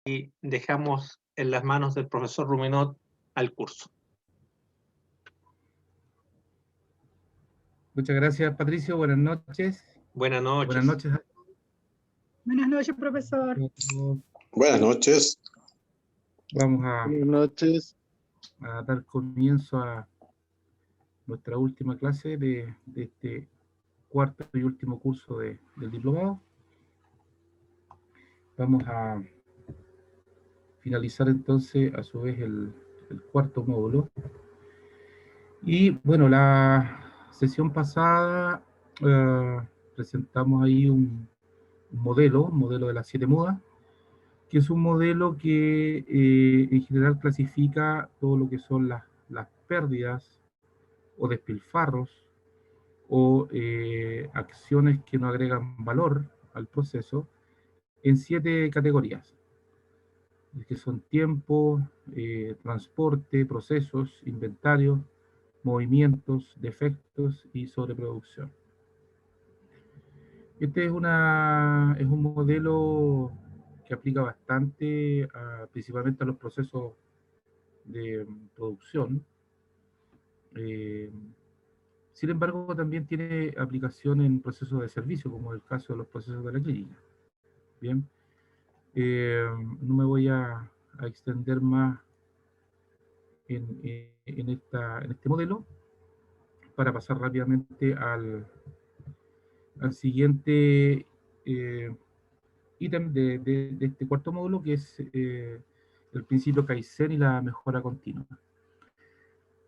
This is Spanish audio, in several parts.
y dejamos en las manos del profesor Rumenot al curso. Muchas gracias, Patricio. Buenas noches. Buenas noches. Buenas noches a Buenas noches, profesor. todos. Buenas noches. Vamos Buenas noches. a dar comienzo a nuestra última clase de este cuarto y último curso del diplomado. Vamos a finalizar entonces a su vez el cuarto módulo. Y bueno, la sesión pasada presentamos ahí un modelo de las 7 mudas, que es un modelo que en general clasifica todo lo que son las pérdidas o despilfarros o acciones que no agregan valor al proceso en 7 categorías, que son tiempo, transporte, procesos, inventario, movimientos, defectos y sobreproducción. Este es un modelo que aplica bastante principalmente a los procesos de producción. Sin embargo, también tiene aplicación en procesos de servicio, como el caso de los procesos de la clínica. Bien, no me voy a extender más en este modelo para pasar rápidamente al siguiente ítem de este cuarto módulo, que es el principio Kaizen y la mejora continua.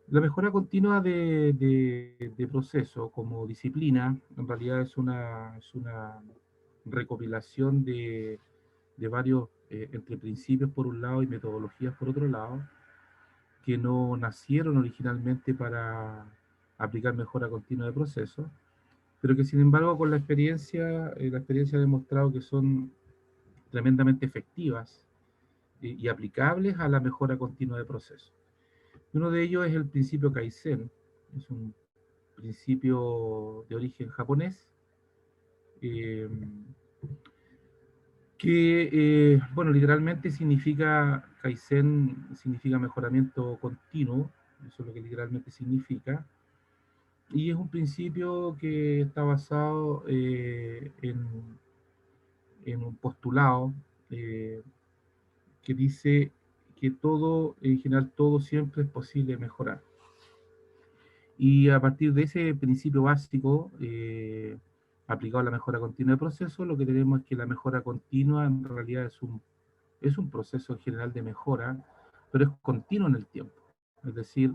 La mejora continua de proceso como disciplina, en realidad es una recopilación de varios, entre principios por un lado y metodologías por otro lado, que no nacieron originalmente para aplicar mejora continua de proceso, pero que sin embargo con la experiencia ha demostrado que son tremendamente efectivas y aplicables a la mejora continua de proceso. Uno de ellos es el principio Kaizen, es un principio de origen japonés, que, bueno, literalmente significa, Kaizen significa mejoramiento continuo, eso es lo que literalmente significa, y es un principio que está basado en un postulado que dice que todo, en general, todo siempre es posible mejorar. Y a partir de ese principio básico, aplicado a la mejora continua de proceso, lo que tenemos es que la mejora continua en realidad es un proceso en general de mejora, pero es continuo en el tiempo. Es decir,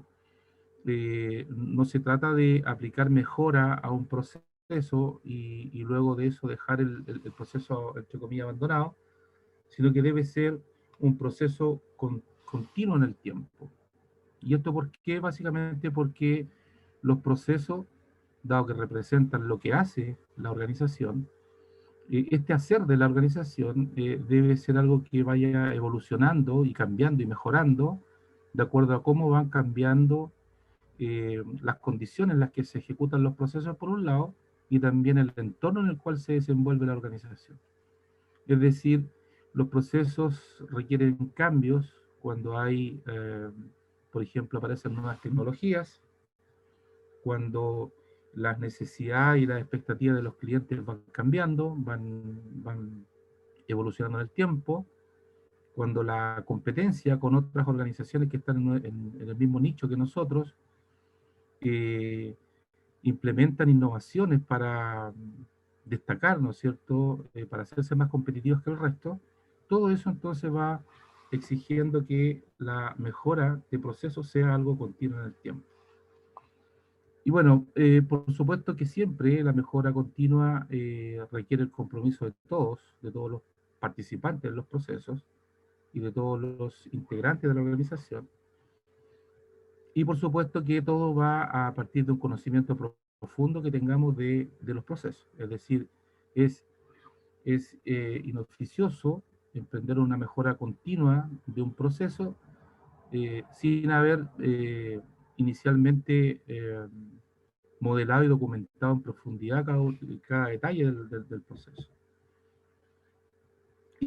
no se trata de aplicar mejora a un proceso y luego de eso dejar el proceso, entre comillas, abandonado, sino que debe ser un proceso continuo en el tiempo. ¿Y esto por qué? Básicamente porque los procesos, dado que representan lo que hace la organización, este hacer de la organización debe ser algo que vaya evolucionando y cambiando y mejorando de acuerdo a cómo van cambiando las condiciones en las que se ejecutan los procesos por un lado y también el entorno en el cual se desenvuelve la organización. Es decir, los procesos requieren cambios cuando hay, por ejemplo, aparecen nuevas tecnologías, cuando las necesidades y las expectativas de los clientes van cambiando, van evolucionando en el tiempo, cuando la competencia con otras organizaciones que están en el mismo nicho que nosotros implementan innovaciones para destacar, ¿no es cierto?, para hacerse más competitivos que el resto. Todo eso entonces va exigiendo que la mejora de procesos sea algo continuo en el tiempo. Y bueno, por supuesto que siempre la mejora continua requiere el compromiso de todos los participantes en los procesos y de todos los integrantes de la organización. Y por supuesto que todo va a partir de un conocimiento profundo que tengamos de los procesos. Es decir, es inoficioso emprender una mejora continua de un proceso sin haber inicialmente modelado y documentado en profundidad cada detalle del proceso.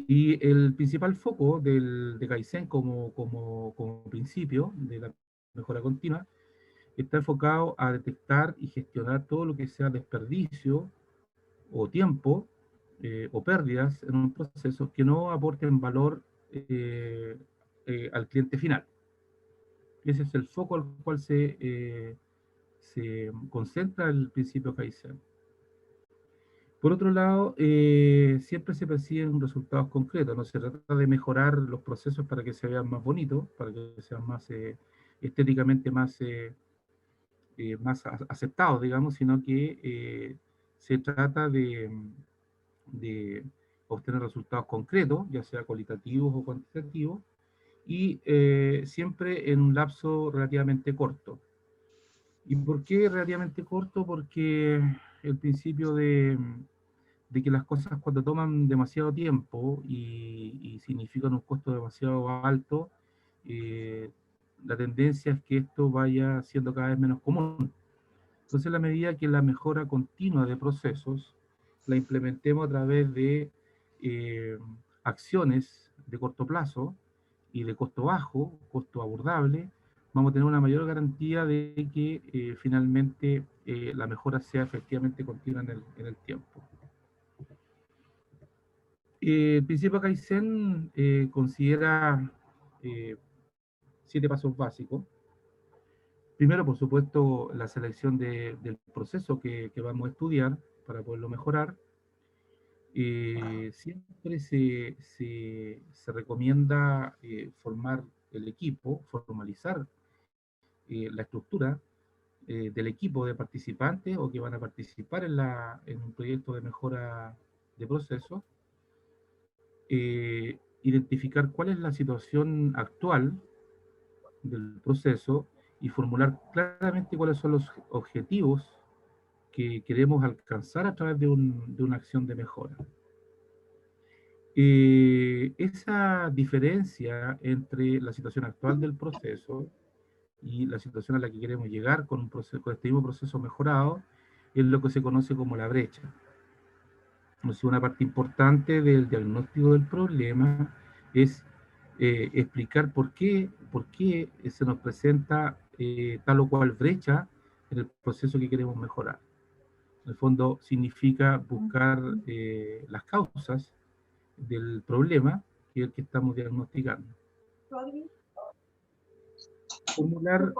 Y el principal foco de Kaizen como principio de la mejora continua está enfocado a detectar y gestionar todo lo que sea desperdicio o tiempo o pérdidas en un proceso que no aporten valor al cliente final. Ese es el foco al cual se concentra el principio Kaizen. Por otro lado, siempre se persiguen resultados concretos, no se trata de mejorar los procesos para que se vean más bonitos, para que sean más estéticamente más aceptados, digamos, sino que se trata de obtener resultados concretos, ya sea cualitativos o cuantitativos, y siempre en un lapso relativamente corto. ¿Y por qué relativamente corto? Porque el principio de que las cosas cuando toman demasiado tiempo y significan un costo demasiado alto, la tendencia es que esto vaya siendo cada vez menos común. Entonces, a la medida que la mejora continua de procesos la implementemos a través de acciones de corto plazo y de costo bajo, costo abordable, vamos a tener una mayor garantía de que finalmente la mejora sea efectivamente continua en el tiempo. El principio Kaizen considera 7 pasos básicos. Primero, por supuesto, la selección del proceso que vamos a estudiar para poderlo mejorar. Siempre se recomienda formar el equipo, formalizar la estructura del equipo de participantes o que van a participar en un proyecto de mejora de procesos. Identificar cuál es la situación actual del proceso y formular claramente cuáles son los objetivos que queremos alcanzar a través de una acción de mejora. Esa diferencia entre la situación actual del proceso y la situación a la que queremos llegar con este mismo proceso mejorado es lo que se conoce como la brecha. Entonces, una parte importante del diagnóstico del problema es explicar por qué se nos presenta tal o cual brecha en el proceso que queremos mejorar. En el fondo, significa buscar las causas del problema que es el que estamos diagnosticando. Formular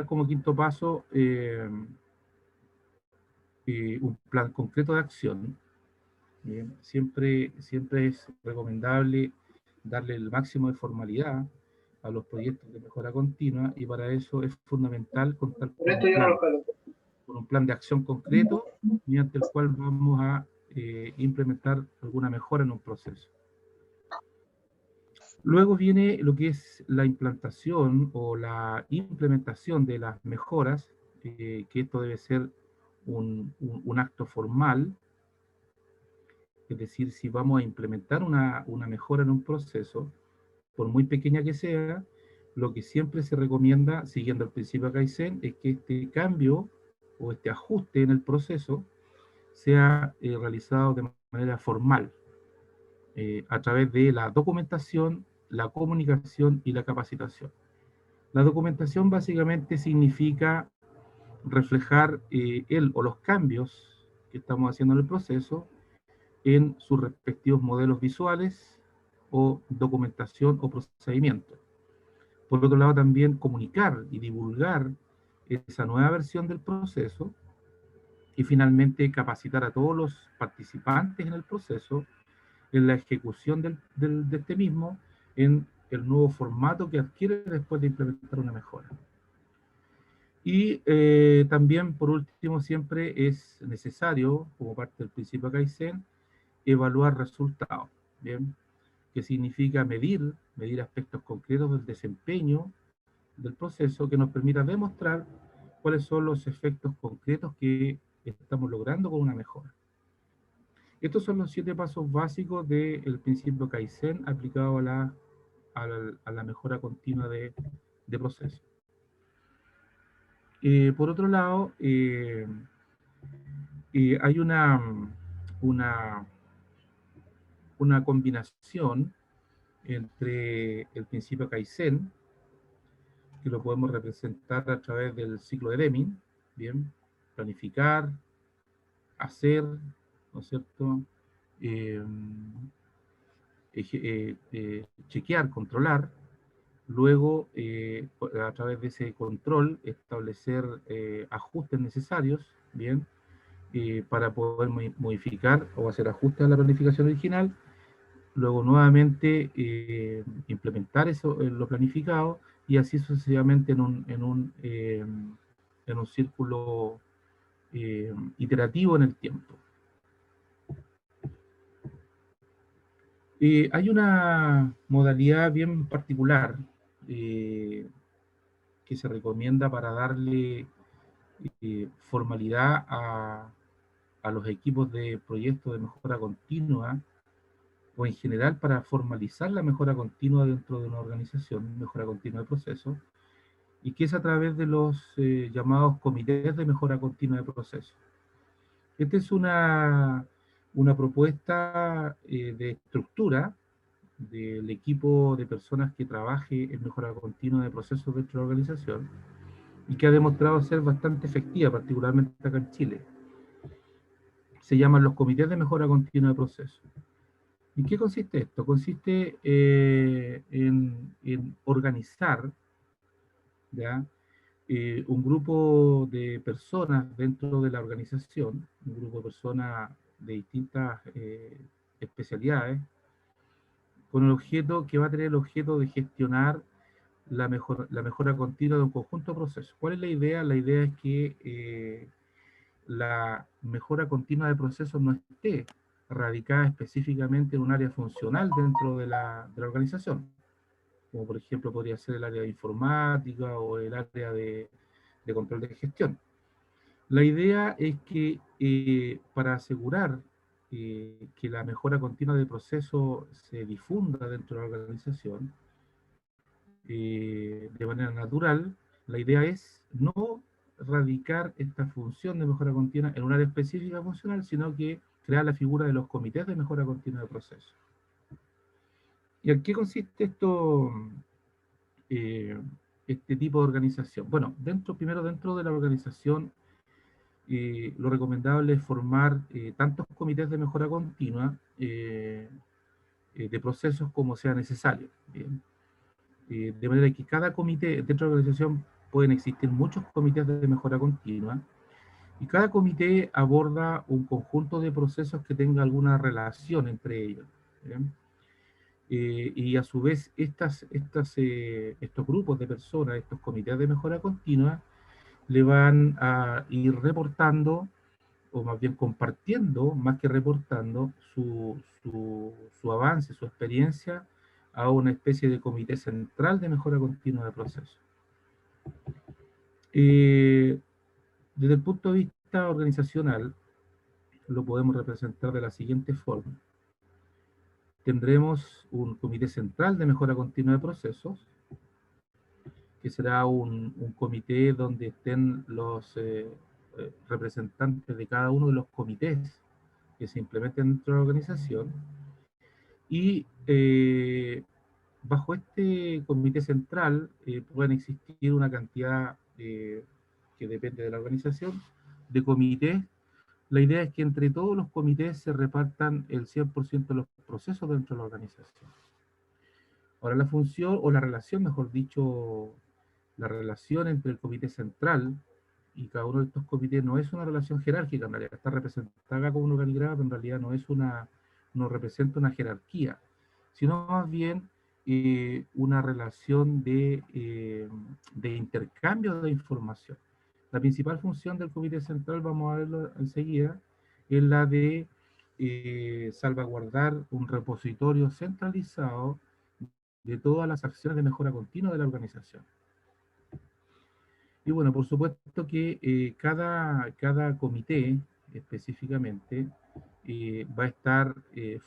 como quinto paso un plan concreto de acción. Bien, siempre es recomendable darle el máximo de formalidad a los proyectos de mejora continua y para eso es fundamental contar con un plan de acción concreto mediante el cual vamos a implementar alguna mejora en un proceso. Luego viene lo que es la implantación o la implementación de las mejoras, que esto debe ser un acto formal. Es decir, si vamos a implementar una mejora en un proceso, por muy pequeña que sea, lo que siempre se recomienda, siguiendo el principio Kaizen, es que este cambio o este ajuste en el proceso sea realizado de manera formal, a través de la documentación, la comunicación y la capacitación. La documentación básicamente significa reflejar el o los cambios que estamos haciendo en el proceso en sus respectivos modelos visuales o documentación o procedimiento. Por otro lado, también comunicar y divulgar esa nueva versión del proceso y finalmente capacitar a todos los participantes en el proceso en la ejecución de este mismo en el nuevo formato que adquiere después de implementar una mejora. Y también, por último, siempre es necesario, como parte del principio Kaizen, evaluar resultados, ¿bien? Que significa medir aspectos concretos del desempeño del proceso que nos permita demostrar cuáles son los efectos concretos que estamos logrando con una mejora. Estos son los 7 pasos básicos del principio Kaizen aplicado a la mejora continua de procesos. Por otro lado, hay una una combinación entre el principio Kaizen, que lo podemos representar a través del ciclo de Deming, bien, planificar, hacer, ¿no es cierto? Eh, chequear, controlar, luego a través de ese control establecer ajustes necesarios, bien, para poder modificar o hacer ajustes a la planificación original, luego nuevamente implementar eso, lo planificado, y así sucesivamente en un círculo iterativo en el tiempo. Hay una modalidad bien particular que se recomienda para darle formalidad a los equipos de proyectos de mejora continua, o en general para formalizar la mejora continua dentro de una organización, mejora continua de procesos, y que es a través de los llamados comités de mejora continua de procesos. Esta es una propuesta de estructura del equipo de personas que trabaje en mejora continua de procesos dentro de la organización, y que ha demostrado ser bastante efectiva, particularmente acá en Chile. Se llaman los comités de mejora continua de procesos. ¿En qué consiste esto? Consiste en organizar, ¿ya? Un grupo de personas dentro de la organización, un grupo de personas de distintas especialidades, con el objeto que va a tener el objeto de gestionar la mejora continua de un conjunto de procesos. ¿Cuál es la idea? La idea es que la mejora continua de procesos no esté radicada específicamente en un área funcional dentro de la organización, como por ejemplo podría ser el área de informática o el área de control de gestión. La idea es que para asegurar que la mejora continua de proceso se difunda dentro de la organización de manera natural, la idea es no radicar esta función de mejora continua en un área específica funcional, sino que crear la figura de los comités de mejora continua de proceso. ¿Y en qué consiste esto, este tipo de organización? Bueno, primero dentro de la organización, lo recomendable es formar tantos comités de mejora continua de procesos como sea necesario. Bien. De manera que cada comité, dentro de la organización pueden existir muchos comités de mejora continua, y cada comité aborda un conjunto de procesos que tenga alguna relación entre ellos. Y a su vez estos grupos de personas, estos comités de mejora continua, le van a ir reportando, o más bien compartiendo, más que reportando, su avance, su experiencia, a una especie de comité central de mejora continua de procesos. Desde el punto de vista organizacional, lo podemos representar de la siguiente forma. Tendremos un comité central de mejora continua de procesos, que será un comité donde estén los representantes de cada uno de los comités que se implementen dentro de la organización, y bajo este comité central pueden existir una cantidad que depende de la organización de comités. La idea es que entre todos los comités se repartan el 100% de los procesos dentro de la organización. Ahora la función, o la relación, mejor dicho, la relación entre el comité central y cada uno de estos comités no es una relación jerárquica, en realidad está representada como un organigrama, pero en realidad no representa una jerarquía, sino más bien una relación de intercambio de información. La principal función del comité central, vamos a verlo enseguida, es la de salvaguardar un repositorio centralizado de todas las acciones de mejora continua de la organización. Y bueno, por supuesto que cada comité específicamente va a estar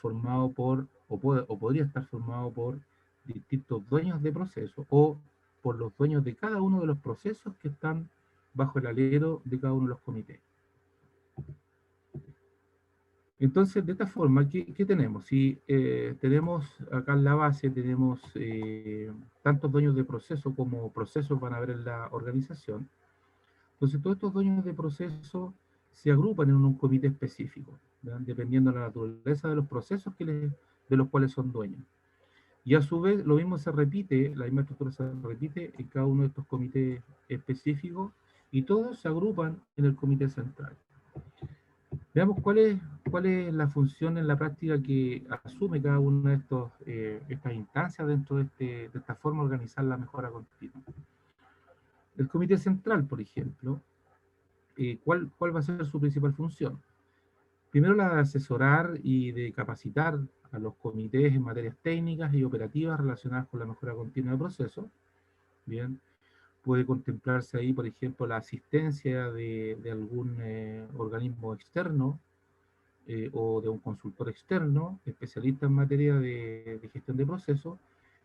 formado por, o podría estar formado por distintos dueños de procesos, o por los dueños de cada uno de los procesos que están bajo el alero de cada uno de los comités. Entonces, de esta forma, ¿qué tenemos? Si tenemos acá en la base, tenemos tantos dueños de proceso como procesos van a haber en la organización. Entonces, todos estos dueños de proceso se agrupan en un comité específico, ¿verdad? Dependiendo de la naturaleza de los procesos de los cuales son dueños. Y a su vez, lo mismo se repite, la misma estructura se repite en cada uno de estos comités específicos y todos se agrupan en el comité central. Veamos cuál es la función en la práctica que asume cada una de estas instancias dentro de esta forma de organizar la mejora continua. El comité central, por ejemplo, ¿cuál va a ser su principal función? Primero, la de asesorar y de capacitar a los comités en materias técnicas y operativas relacionadas con la mejora continua de procesos. Bien, puede contemplarse ahí, por ejemplo, la asistencia de algún organismo externo o de un consultor externo, especialista en materia de gestión de procesos,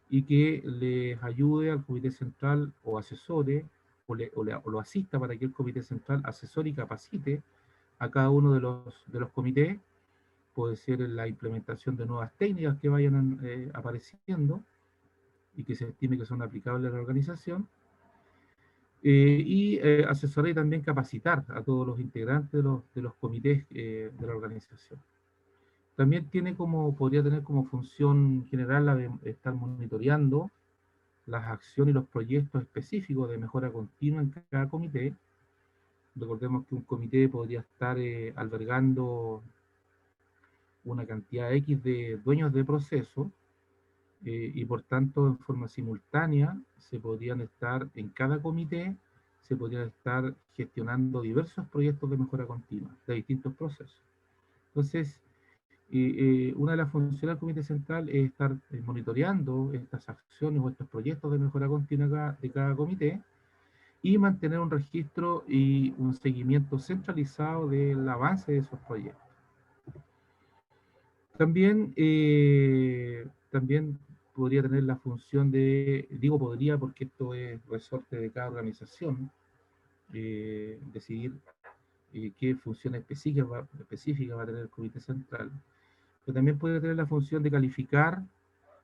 y que les ayude al comité central o asesore o lo asista para que el comité central asesore y capacite a cada uno de los comités. Puede ser en la implementación de nuevas técnicas que vayan apareciendo y que se estime que son aplicables a la organización, y asesorar y también capacitar a todos los integrantes de los comités de la organización. También podría tener como función general la de estar monitoreando las acciones y los proyectos específicos de mejora continua en cada comité. Recordemos que un comité podría estar albergando una cantidad X de dueños de proceso, y por tanto en forma simultánea en cada comité se podrían estar gestionando diversos proyectos de mejora continua de distintos procesos. Entonces, una de las funciones del Comité Central es estar monitoreando estas acciones o estos proyectos de mejora continua de cada comité y mantener un registro y un seguimiento centralizado del avance de esos proyectos. También podría tener la función digo podría porque esto es resorte de cada organización, decidir qué función específica va a tener el Comité Central, pero también puede tener la función de calificar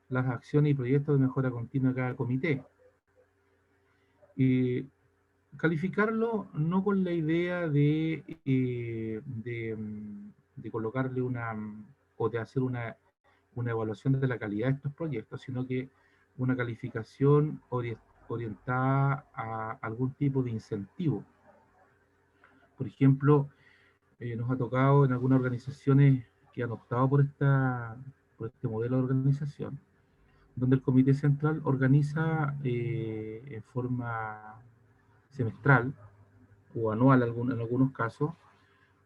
las acciones y proyectos de mejora continua de cada comité. Calificarlo no con la idea de colocarle o de hacer una evaluación de la calidad de estos proyectos, sino que una calificación orientada a algún tipo de incentivo. Por ejemplo, nos ha tocado en algunas organizaciones que han optado por este modelo de organización, donde el Comité Central organiza en forma semestral o anual en algunos casos,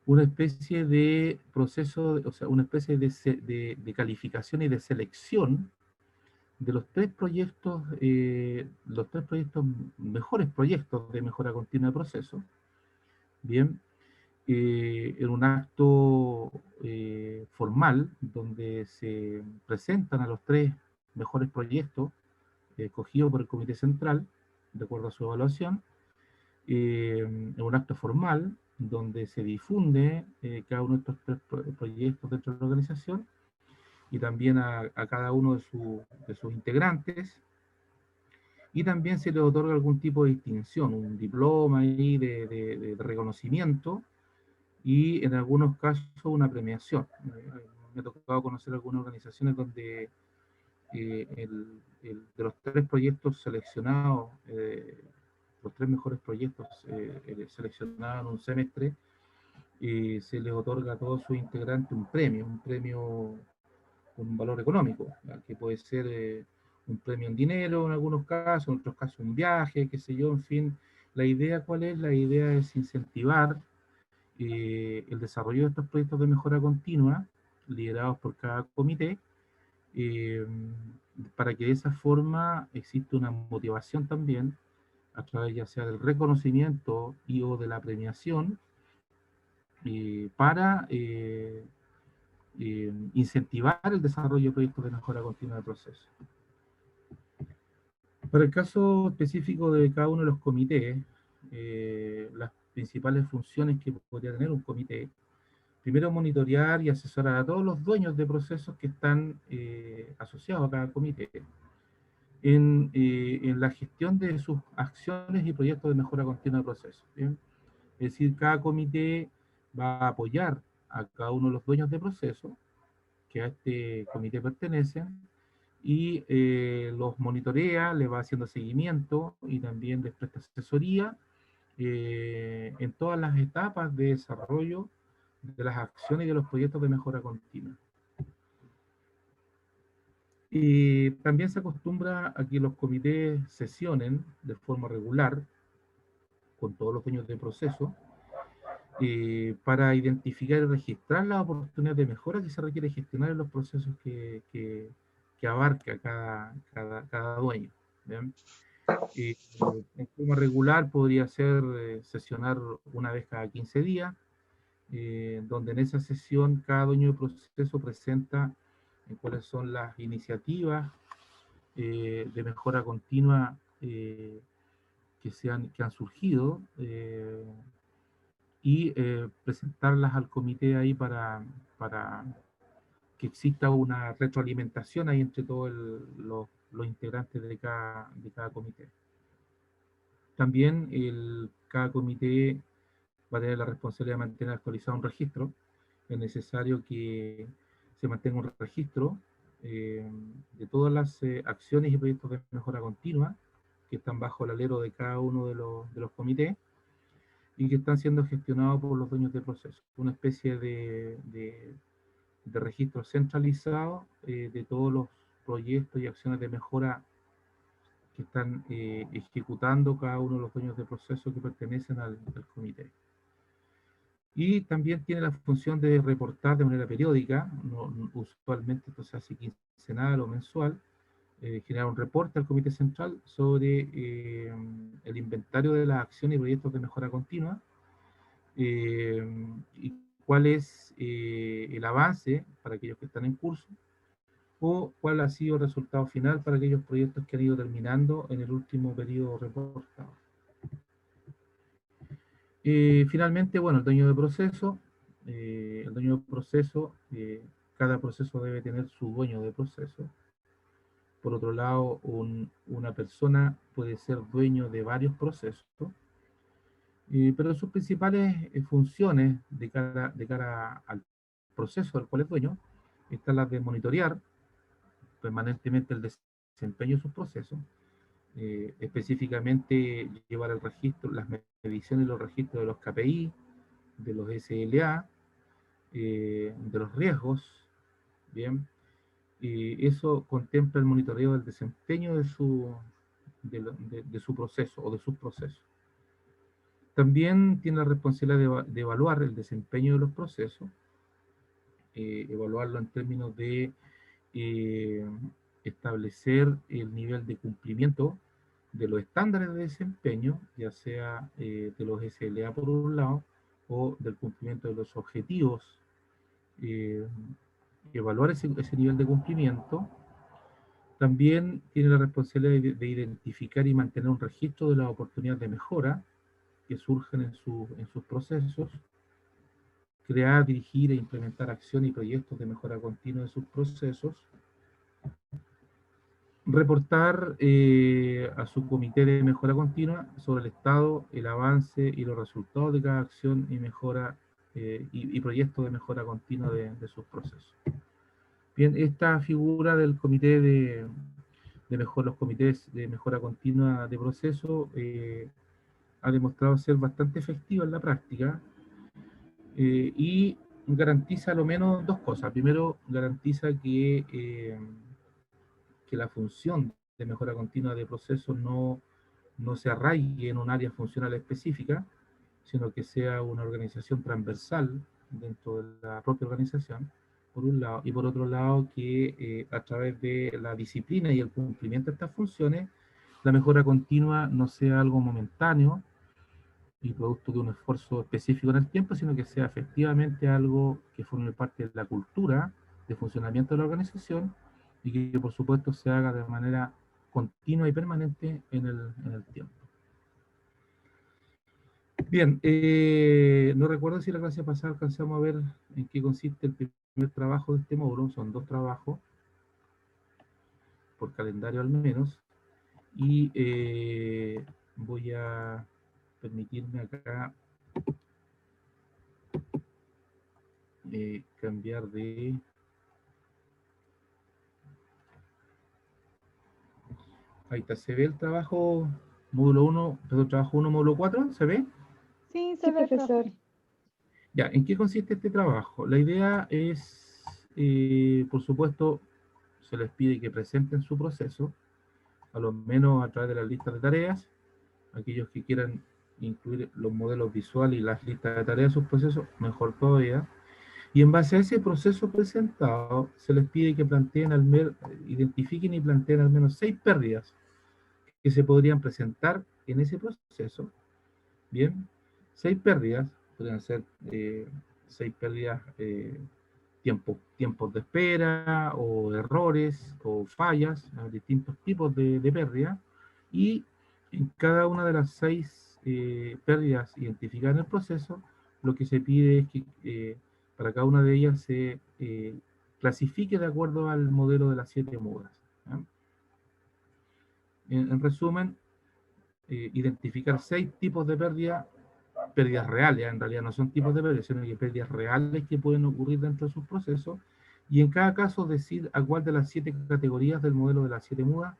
una especie de proceso, o sea, una especie de calificación y de selección de los tres proyectos, mejores proyectos de mejora continua de proceso, bien, en un acto formal donde se presentan a los tres mejores proyectos escogidos por el Comité Central, de acuerdo a su evaluación, en un acto formal donde se difunde cada uno de estos tres proyectos dentro de la organización y también a cada uno de sus integrantes, y también se le otorga algún tipo de distinción, un diploma ahí de reconocimiento y en algunos casos una premiación. Me ha tocado conocer algunas organizaciones donde de los tres proyectos seleccionados, los tres mejores proyectos seleccionados en un semestre, se les otorga a todos sus integrantes un premio con un valor económico, ¿ya? Que puede ser un premio en dinero en algunos casos, en otros casos un viaje, qué sé yo, en fin. La idea, ¿cuál es? La idea es incentivar el desarrollo de estos proyectos de mejora continua, liderados por cada comité, eh, para que de esa forma exista una motivación también, a través ya sea del reconocimiento y o de la premiación, para incentivar el desarrollo de proyectos de mejora continua del proceso. Para el caso específico de cada uno de los comités, las principales funciones que podría tener un comité primero monitorear y asesorar a todos los dueños de procesos que están asociados a cada comité en la gestión de sus acciones y proyectos de mejora continua de procesos. ¿Bien? Es decir, cada comité va a apoyar a cada uno de los dueños de proceso que a este comité pertenecen y los monitorea, le va haciendo seguimiento y también les presta asesoría en todas las etapas de desarrollo de las acciones y de los proyectos de mejora continua. Y también se acostumbra a que los comités sesionen de forma regular con todos los dueños de proceso para identificar y registrar las oportunidades de mejora que se requiere gestionar en los procesos que abarca cada dueño. ¿Bien? En forma regular podría ser sesionar una vez cada 15 días, donde en esa sesión cada dueño de proceso presenta cuáles son las iniciativas de mejora continua que han surgido y presentarlas al comité ahí para que exista una retroalimentación ahí entre todos los integrantes de cada comité. También cada comité va a tener la responsabilidad de mantener actualizado un registro. Es necesario que se mantenga un registro de todas las acciones y proyectos de mejora continua que están bajo el alero de cada uno de los comités y que están siendo gestionados por los dueños de proceso. Una especie de registro centralizado de todos los proyectos y acciones de mejora que están ejecutando cada uno de los dueños de proceso que pertenecen al comité. Y también tiene la función de reportar de manera periódica, usualmente esto se hace quincenal o mensual, generar un reporte al Comité Central sobre el inventario de las acciones y proyectos de mejora continua, y cuál es el avance para aquellos que están en curso, o cuál ha sido el resultado final para aquellos proyectos que han ido terminando en el último periodo reportado. Finalmente, bueno, el dueño de proceso, cada proceso debe tener su dueño de proceso. Por otro lado, una persona puede ser dueño de varios procesos, pero sus principales funciones de cara al proceso del cual es dueño están las de monitorear permanentemente el desempeño de sus procesos, específicamente llevar el registro, las mediciones y los registros de los KPI, de los SLA, de los riesgos, ¿bien? Eso contempla el monitoreo del desempeño de su proceso o de sus procesos. También tiene la responsabilidad de evaluar el desempeño de los procesos, evaluarlo en términos de establecer el nivel de cumplimiento de los estándares de desempeño, ya sea de los SLA por un lado, o del cumplimiento de los objetivos, evaluar ese nivel de cumplimiento. También tiene la responsabilidad de identificar y mantener un registro de las oportunidades de mejora que surgen en sus procesos, crear, dirigir e implementar acciones y proyectos de mejora continua de sus procesos, reportar a su comité de mejora continua sobre el estado, el avance y los resultados de cada acción y mejora y proyectos de mejora continua de sus procesos. Bien, esta figura del comité los comités de mejora continua de proceso ha demostrado ser bastante efectiva en la práctica y garantiza lo menos dos cosas. Primero, garantiza que la función de mejora continua de procesos no se arraigue en un área funcional específica, sino que sea una organización transversal dentro de la propia organización, por un lado, y por otro lado que a través de la disciplina y el cumplimiento de estas funciones, la mejora continua no sea algo momentáneo y producto de un esfuerzo específico en el tiempo, sino que sea efectivamente algo que forme parte de la cultura de funcionamiento de la organización y que por supuesto se haga de manera continua y permanente en el tiempo. Bien, no recuerdo si la clase pasada alcanzamos a ver en qué consiste el primer trabajo de este módulo. Son 2 trabajos, por calendario al menos. Y voy a permitirme acá cambiar de... Ahí está, ¿se ve el trabajo módulo 1, perdón, trabajo 1, módulo 4? ¿Se ve? Sí, Sí, se ve, profesor. profe. Ya, ¿en qué consiste este trabajo? La idea es, por supuesto, se les pide que presenten su proceso, a lo menos a través de las listas de tareas. Aquellos que quieran incluir los modelos visuales y las listas de tareas en sus procesos, mejor todavía. Y en base a ese proceso presentado, se les pide que planteen identifiquen y planteen al menos 6 pérdidas que se podrían presentar en ese proceso. Bien, 6 pérdidas, podrían ser 6 pérdidas, tiempos de espera, o errores, o fallas, distintos tipos de pérdidas, y en cada una de las 6 pérdidas identificadas en el proceso, lo que se pide es que para cada una de ellas se clasifique de acuerdo al modelo de las 7 mudas. ¿Ya? En resumen, identificar 6 tipos de pérdidas reales, en realidad no son tipos de pérdidas, sino que pérdidas reales que pueden ocurrir dentro de sus procesos, y en cada caso decir a cuál de las 7 categorías del modelo de las 7 mudas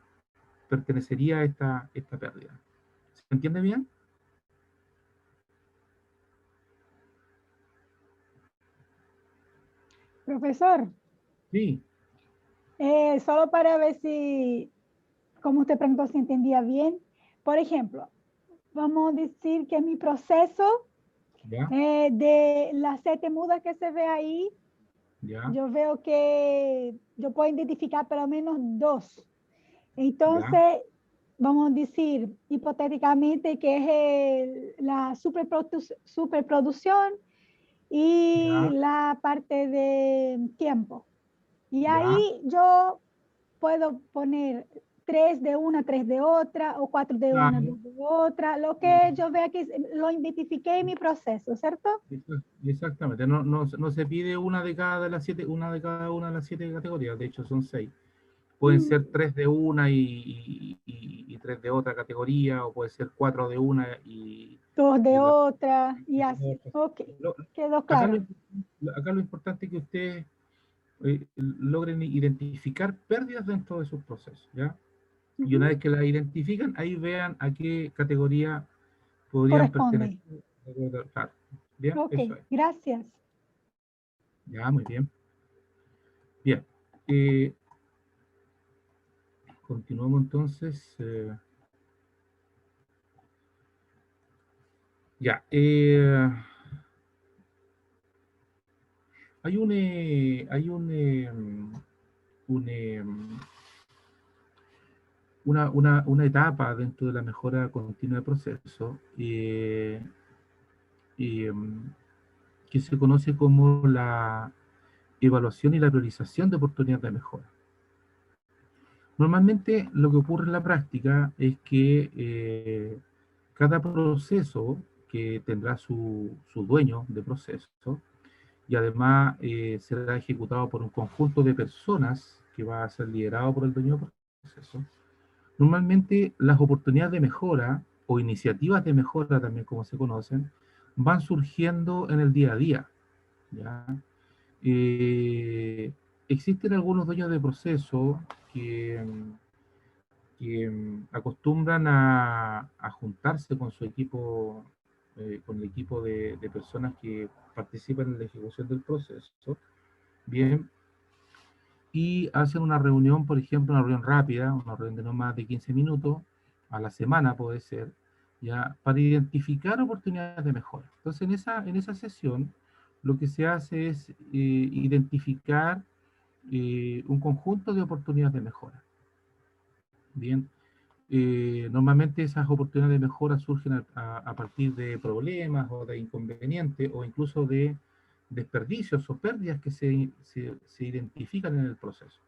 pertenecería a esta pérdida. ¿Se entiende bien? Profesor, Sí, solo para ver si, como usted preguntó, si entendía bien. Por ejemplo, vamos a decir que mi proceso ya, de las 7 mudas que se ve ahí, ya, yo veo que yo puedo identificar por lo menos 2. ya, Entonces, vamos a decir hipotéticamente que es la superproducción y ya, la parte de tiempo. Y ya, ahí yo puedo poner 3 de una, 3 de otra, o 4 de una, claro, 2 de otra. Lo que yo vea que lo identifiqué en mi proceso, ¿cierto? exactamente. No se pide una de cada una de las 7 categorías, de hecho son 6. Pueden ser 3 de una y 3 de otra categoría, o puede ser 4 de una 2 de y las otra, y 7 de así. otra. Ok, Lo- quedó Acá claro. acá lo importante es que ustedes logren identificar pérdidas dentro de sus procesos, ¿ya? Y una Ujú. vez que las identifican, ahí vean a qué categoría podrían Corresponde. pertenecer. Claro. Bien, Ok, eso es. gracias. Ya, muy bien. Bien. Eh, Continuamos entonces. Ya. Un, una etapa dentro de la mejora continua de proceso eh, que se conoce como la evaluación y la priorización de oportunidades de mejora. Normalmente lo que ocurre en la práctica es que cada proceso que tendrá su dueño de proceso, y además será ejecutado por un conjunto de personas que va a ser liderado por el dueño del proceso. Normalmente las oportunidades de mejora o iniciativas de mejora, también como se conocen, van surgiendo en el día a día, ¿ya? Existen algunos dueños de proceso que acostumbran a juntarse con su equipo, con el equipo de personas que participan en la ejecución del proceso, bien, y hacen una reunión, por ejemplo, una reunión rápida, una reunión de no más de 15 minutos, a la semana puede ser, ya, para identificar oportunidades de mejora. Entonces, en esa sesión, lo que se hace es identificar un conjunto de oportunidades de mejora. Bien, normalmente esas oportunidades de mejora surgen a partir de problemas o de inconvenientes o incluso de desperdicios o pérdidas que se identifican en el proceso.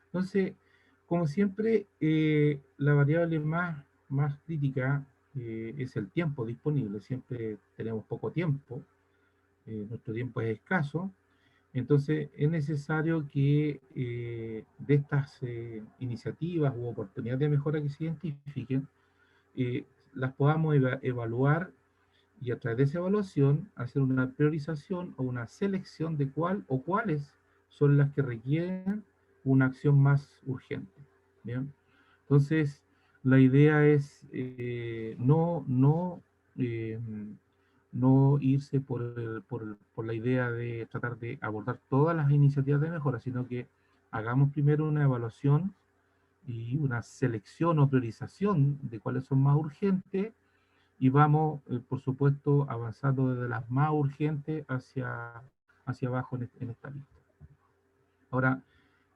Entonces, como siempre, la variable más crítica es el tiempo disponible. Siempre tenemos poco tiempo, nuestro tiempo es escaso. Entonces, es necesario que de estas iniciativas u oportunidades de mejora que se identifiquen, las podamos evaluar y a través de esa evaluación hacer una priorización o una selección de cuál o cuáles son las que requieren una acción más urgente. ¿Bien? Entonces, la idea es eh, no irse por la idea de tratar de abordar todas las iniciativas de mejora, sino que hagamos primero una evaluación y una selección o priorización de cuáles son más urgentes y vamos, por supuesto, avanzando desde las más urgentes hacia abajo en esta lista. Ahora,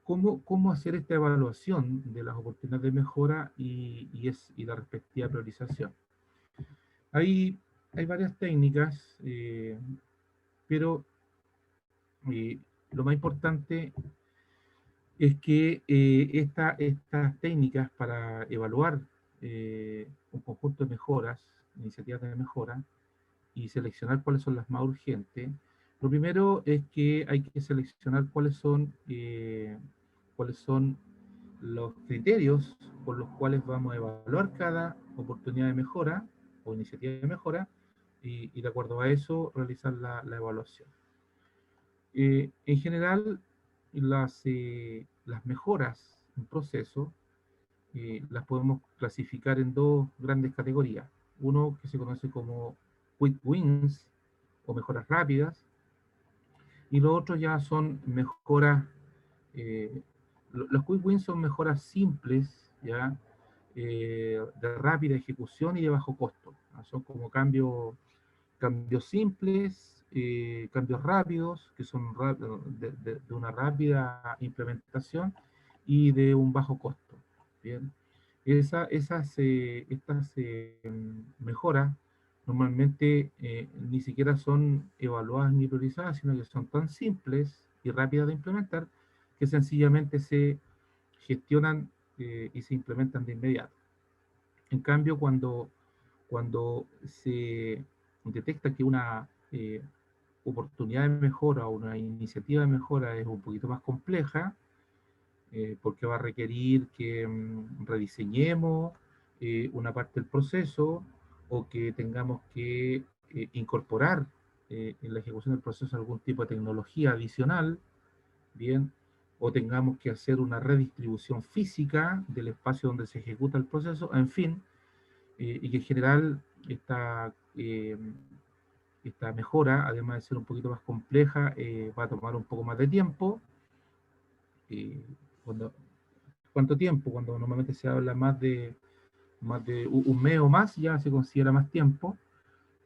¿cómo hacer esta evaluación de las oportunidades de mejora y la respectiva priorización? Hay varias técnicas, pero lo más importante es que estas técnicas para evaluar un conjunto de mejoras, iniciativas de mejora, y seleccionar cuáles son las más urgentes, lo primero es que hay que seleccionar cuáles son los criterios por los cuales vamos a evaluar cada oportunidad de mejora o iniciativa de mejora y de acuerdo a eso realizar la evaluación. En general, las mejoras en proceso las podemos clasificar en dos grandes categorías. Uno que se conoce como quick wins o mejoras rápidas, y lo otro ya son mejoras, los quick wins son mejoras simples, ¿ya? De rápida ejecución y de bajo costo. ¿No? Son como cambios simples, cambios rápidos, que son de una rápida implementación y de un bajo costo. ¿Bien? Estas mejoras normalmente ni siquiera son evaluadas ni priorizadas, sino que son tan simples y rápidas de implementar que sencillamente se gestionan y se implementan de inmediato. En cambio, cuando se detecta que una oportunidad de mejora o una iniciativa de mejora es un poquito más compleja, porque va a requerir que rediseñemos una parte del proceso o que tengamos que incorporar en la ejecución del proceso algún tipo de tecnología adicional, bien, o tengamos que hacer una redistribución física del espacio donde se ejecuta el proceso, en fin, y que en general esta mejora, además de ser un poquito más compleja, va a tomar un poco más de tiempo. ¿Cuánto tiempo? Cuando normalmente se habla más de un mes o más, ya se considera más tiempo,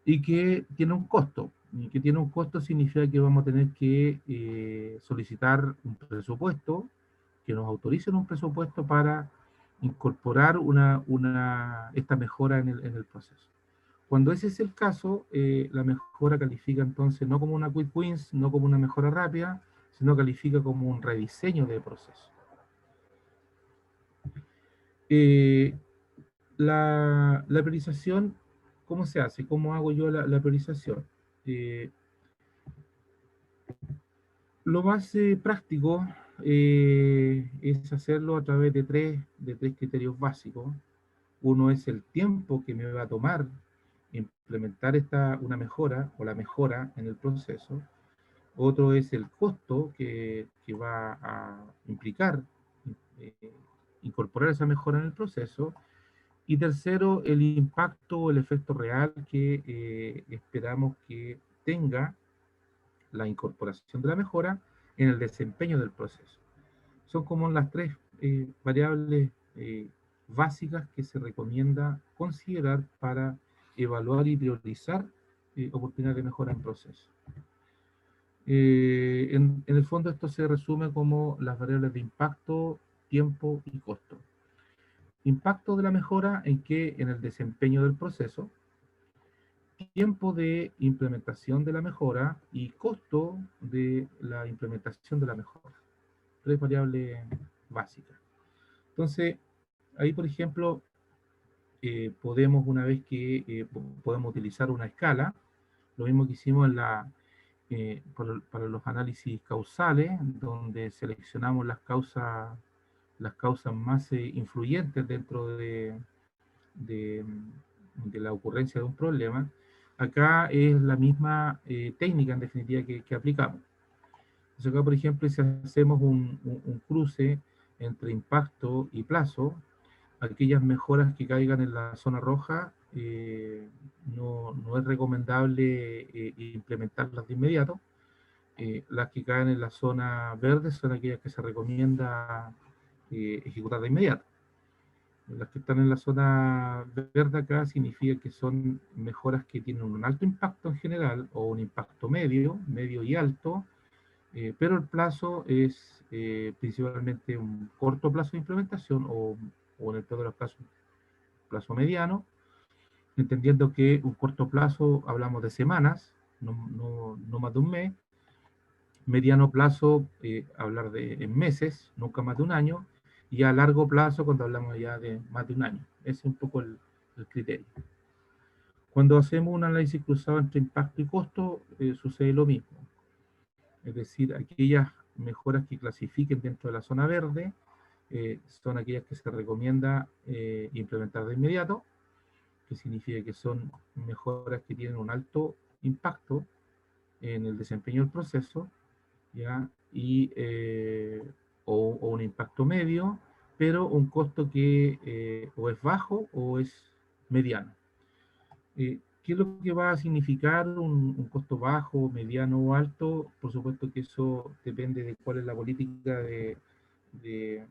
y que tiene un costo. Y que tiene un costo significa que vamos a tener que solicitar un presupuesto, que nos autoricen un presupuesto para incorporar esta mejora en el proceso. Cuando ese es el caso, la mejora califica entonces no como una quick wins, no como una mejora rápida, sino califica como un rediseño de proceso. La priorización, ¿cómo se hace? ¿Cómo hago yo la priorización? Lo más práctico es hacerlo a través de tres criterios básicos. Uno es el tiempo que me va a tomar implementar una mejora o la mejora en el proceso. Otro es el costo que va a implicar eh, incorporar esa mejora en el proceso. Y tercero, el impacto o el efecto real que esperamos que tenga la incorporación de la mejora en el desempeño del proceso. Son como las tres variables básicas que se recomienda considerar para evaluar y priorizar oportunidades de mejora en proceso. En el fondo esto se resume como las variables de impacto, tiempo y costo. Impacto de la mejora en el desempeño del proceso, tiempo de implementación de la mejora y costo de la implementación de la mejora. Tres variables básicas. Entonces, ahí por ejemplo, podemos, una vez que podemos utilizar una escala, lo mismo que hicimos en para los análisis causales, donde seleccionamos las causas más influyentes dentro de, de la ocurrencia de un problema. Acá es la misma técnica, en definitiva, que aplicamos. Entonces acá, por ejemplo, si hacemos un cruce entre impacto y plazo, aquellas mejoras que caigan en la zona roja, no es recomendable implementarlas de inmediato. Las que caen en la zona verde son aquellas que se recomienda ejecutar de inmediato. Las que están en la zona verde acá significa que son mejoras que tienen un alto impacto en general, o un impacto medio, medio y alto, pero el plazo es principalmente un corto plazo de implementación, o en el peor de los casos, plazo mediano, entendiendo que un corto plazo hablamos de semanas, no más de un mes. Mediano plazo, hablar en meses, nunca más de un año, y a largo plazo cuando hablamos ya de más de un año. Ese es un poco el criterio. Cuando hacemos un análisis cruzado entre impacto y costo, sucede lo mismo. Es decir, aquellas mejoras que clasifiquen dentro de la zona verde son aquellas que se recomienda implementar de inmediato, que significa que son mejoras que tienen un alto impacto en el desempeño del proceso, ¿ya? O un impacto medio, pero un costo que o es bajo o es mediano. ¿Qué es lo que va a significar un costo bajo, mediano o alto? Por supuesto que eso depende de cuál es la política de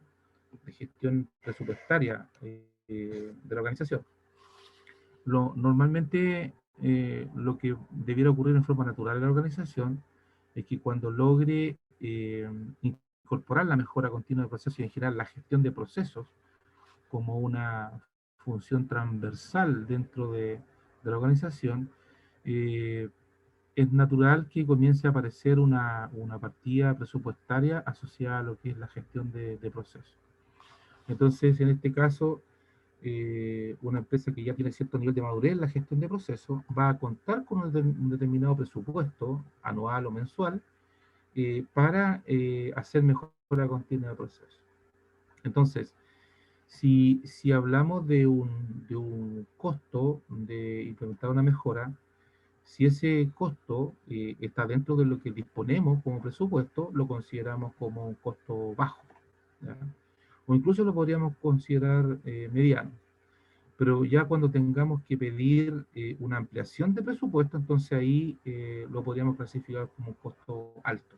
gestión presupuestaria de la organización. Normalmente lo que debiera ocurrir en forma natural en la organización es que cuando logre incorporar la mejora continua de procesos y en general la gestión de procesos como una función transversal dentro de la organización, es natural que comience a aparecer una partida presupuestaria asociada a lo que es la gestión de procesos. Entonces, en este caso, una empresa que ya tiene cierto nivel de madurez en la gestión de procesos va a contar con un determinado presupuesto anual o mensual para hacer mejora continua de procesos. Entonces, si hablamos de un costo de implementar una mejora, si ese costo está dentro de lo que disponemos como presupuesto, lo consideramos como un costo bajo, ¿ya? O incluso lo podríamos considerar mediano. Pero ya cuando tengamos que pedir una ampliación de presupuesto, entonces ahí lo podríamos clasificar como un costo alto.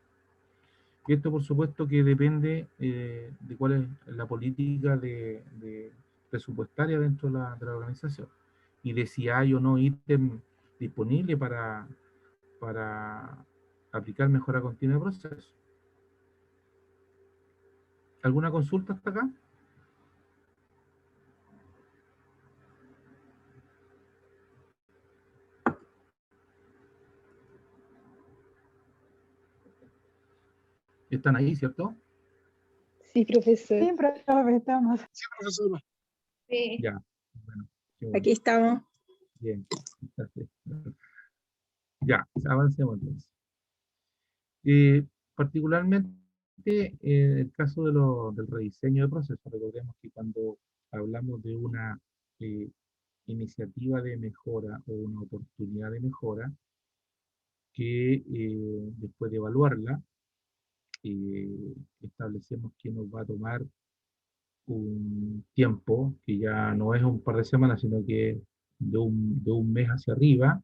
Y esto, por supuesto, que depende de cuál es la política presupuestaria dentro de la organización, y de si hay o no ítem disponible para aplicar mejora continua de proceso. ¿Alguna consulta hasta acá? ¿Están ahí, cierto? Sí, profesor. Sí, profe, estamos. Sí, profesor. Sí. Ya, bueno, qué bueno. Aquí estamos. Bien, perfecto. Ya, avancemos entonces. Particularmente en el caso del rediseño de procesos, recordemos que cuando hablamos de una iniciativa de mejora o una oportunidad de mejora, que después de evaluarla, establecemos que nos va a tomar un tiempo, que ya no es un par de semanas, sino que de un mes hacia arriba,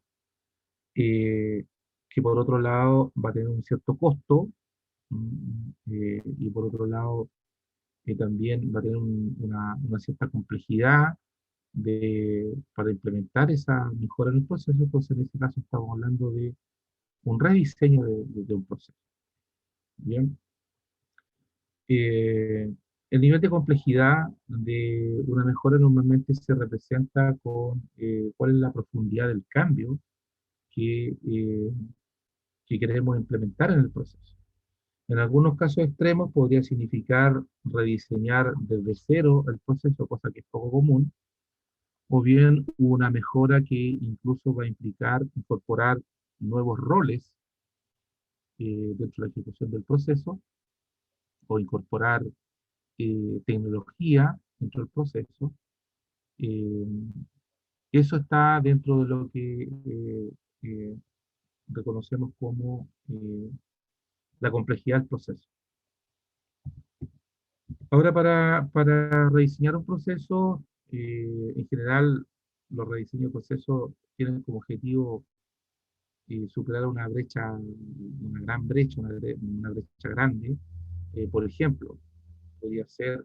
que por otro lado va a tener un cierto costo, y por otro lado también va a tener una cierta complejidad para implementar esa mejora en el proceso. Entonces en este caso estamos hablando de un rediseño de un proceso. Bien. El nivel de complejidad de una mejora normalmente se representa con cuál es la profundidad del cambio que queremos implementar en el proceso. En algunos casos extremos podría significar rediseñar desde cero el proceso, cosa que es poco común, o bien una mejora que incluso va a implicar incorporar nuevos roles dentro de la ejecución del proceso, o incorporar tecnología dentro del proceso. Eh, Eso está dentro de lo que reconocemos como la complejidad del proceso. Ahora, para rediseñar un proceso, en general, los rediseños de procesos tienen como objetivo superar una gran brecha, una brecha grande. Por ejemplo, podría ser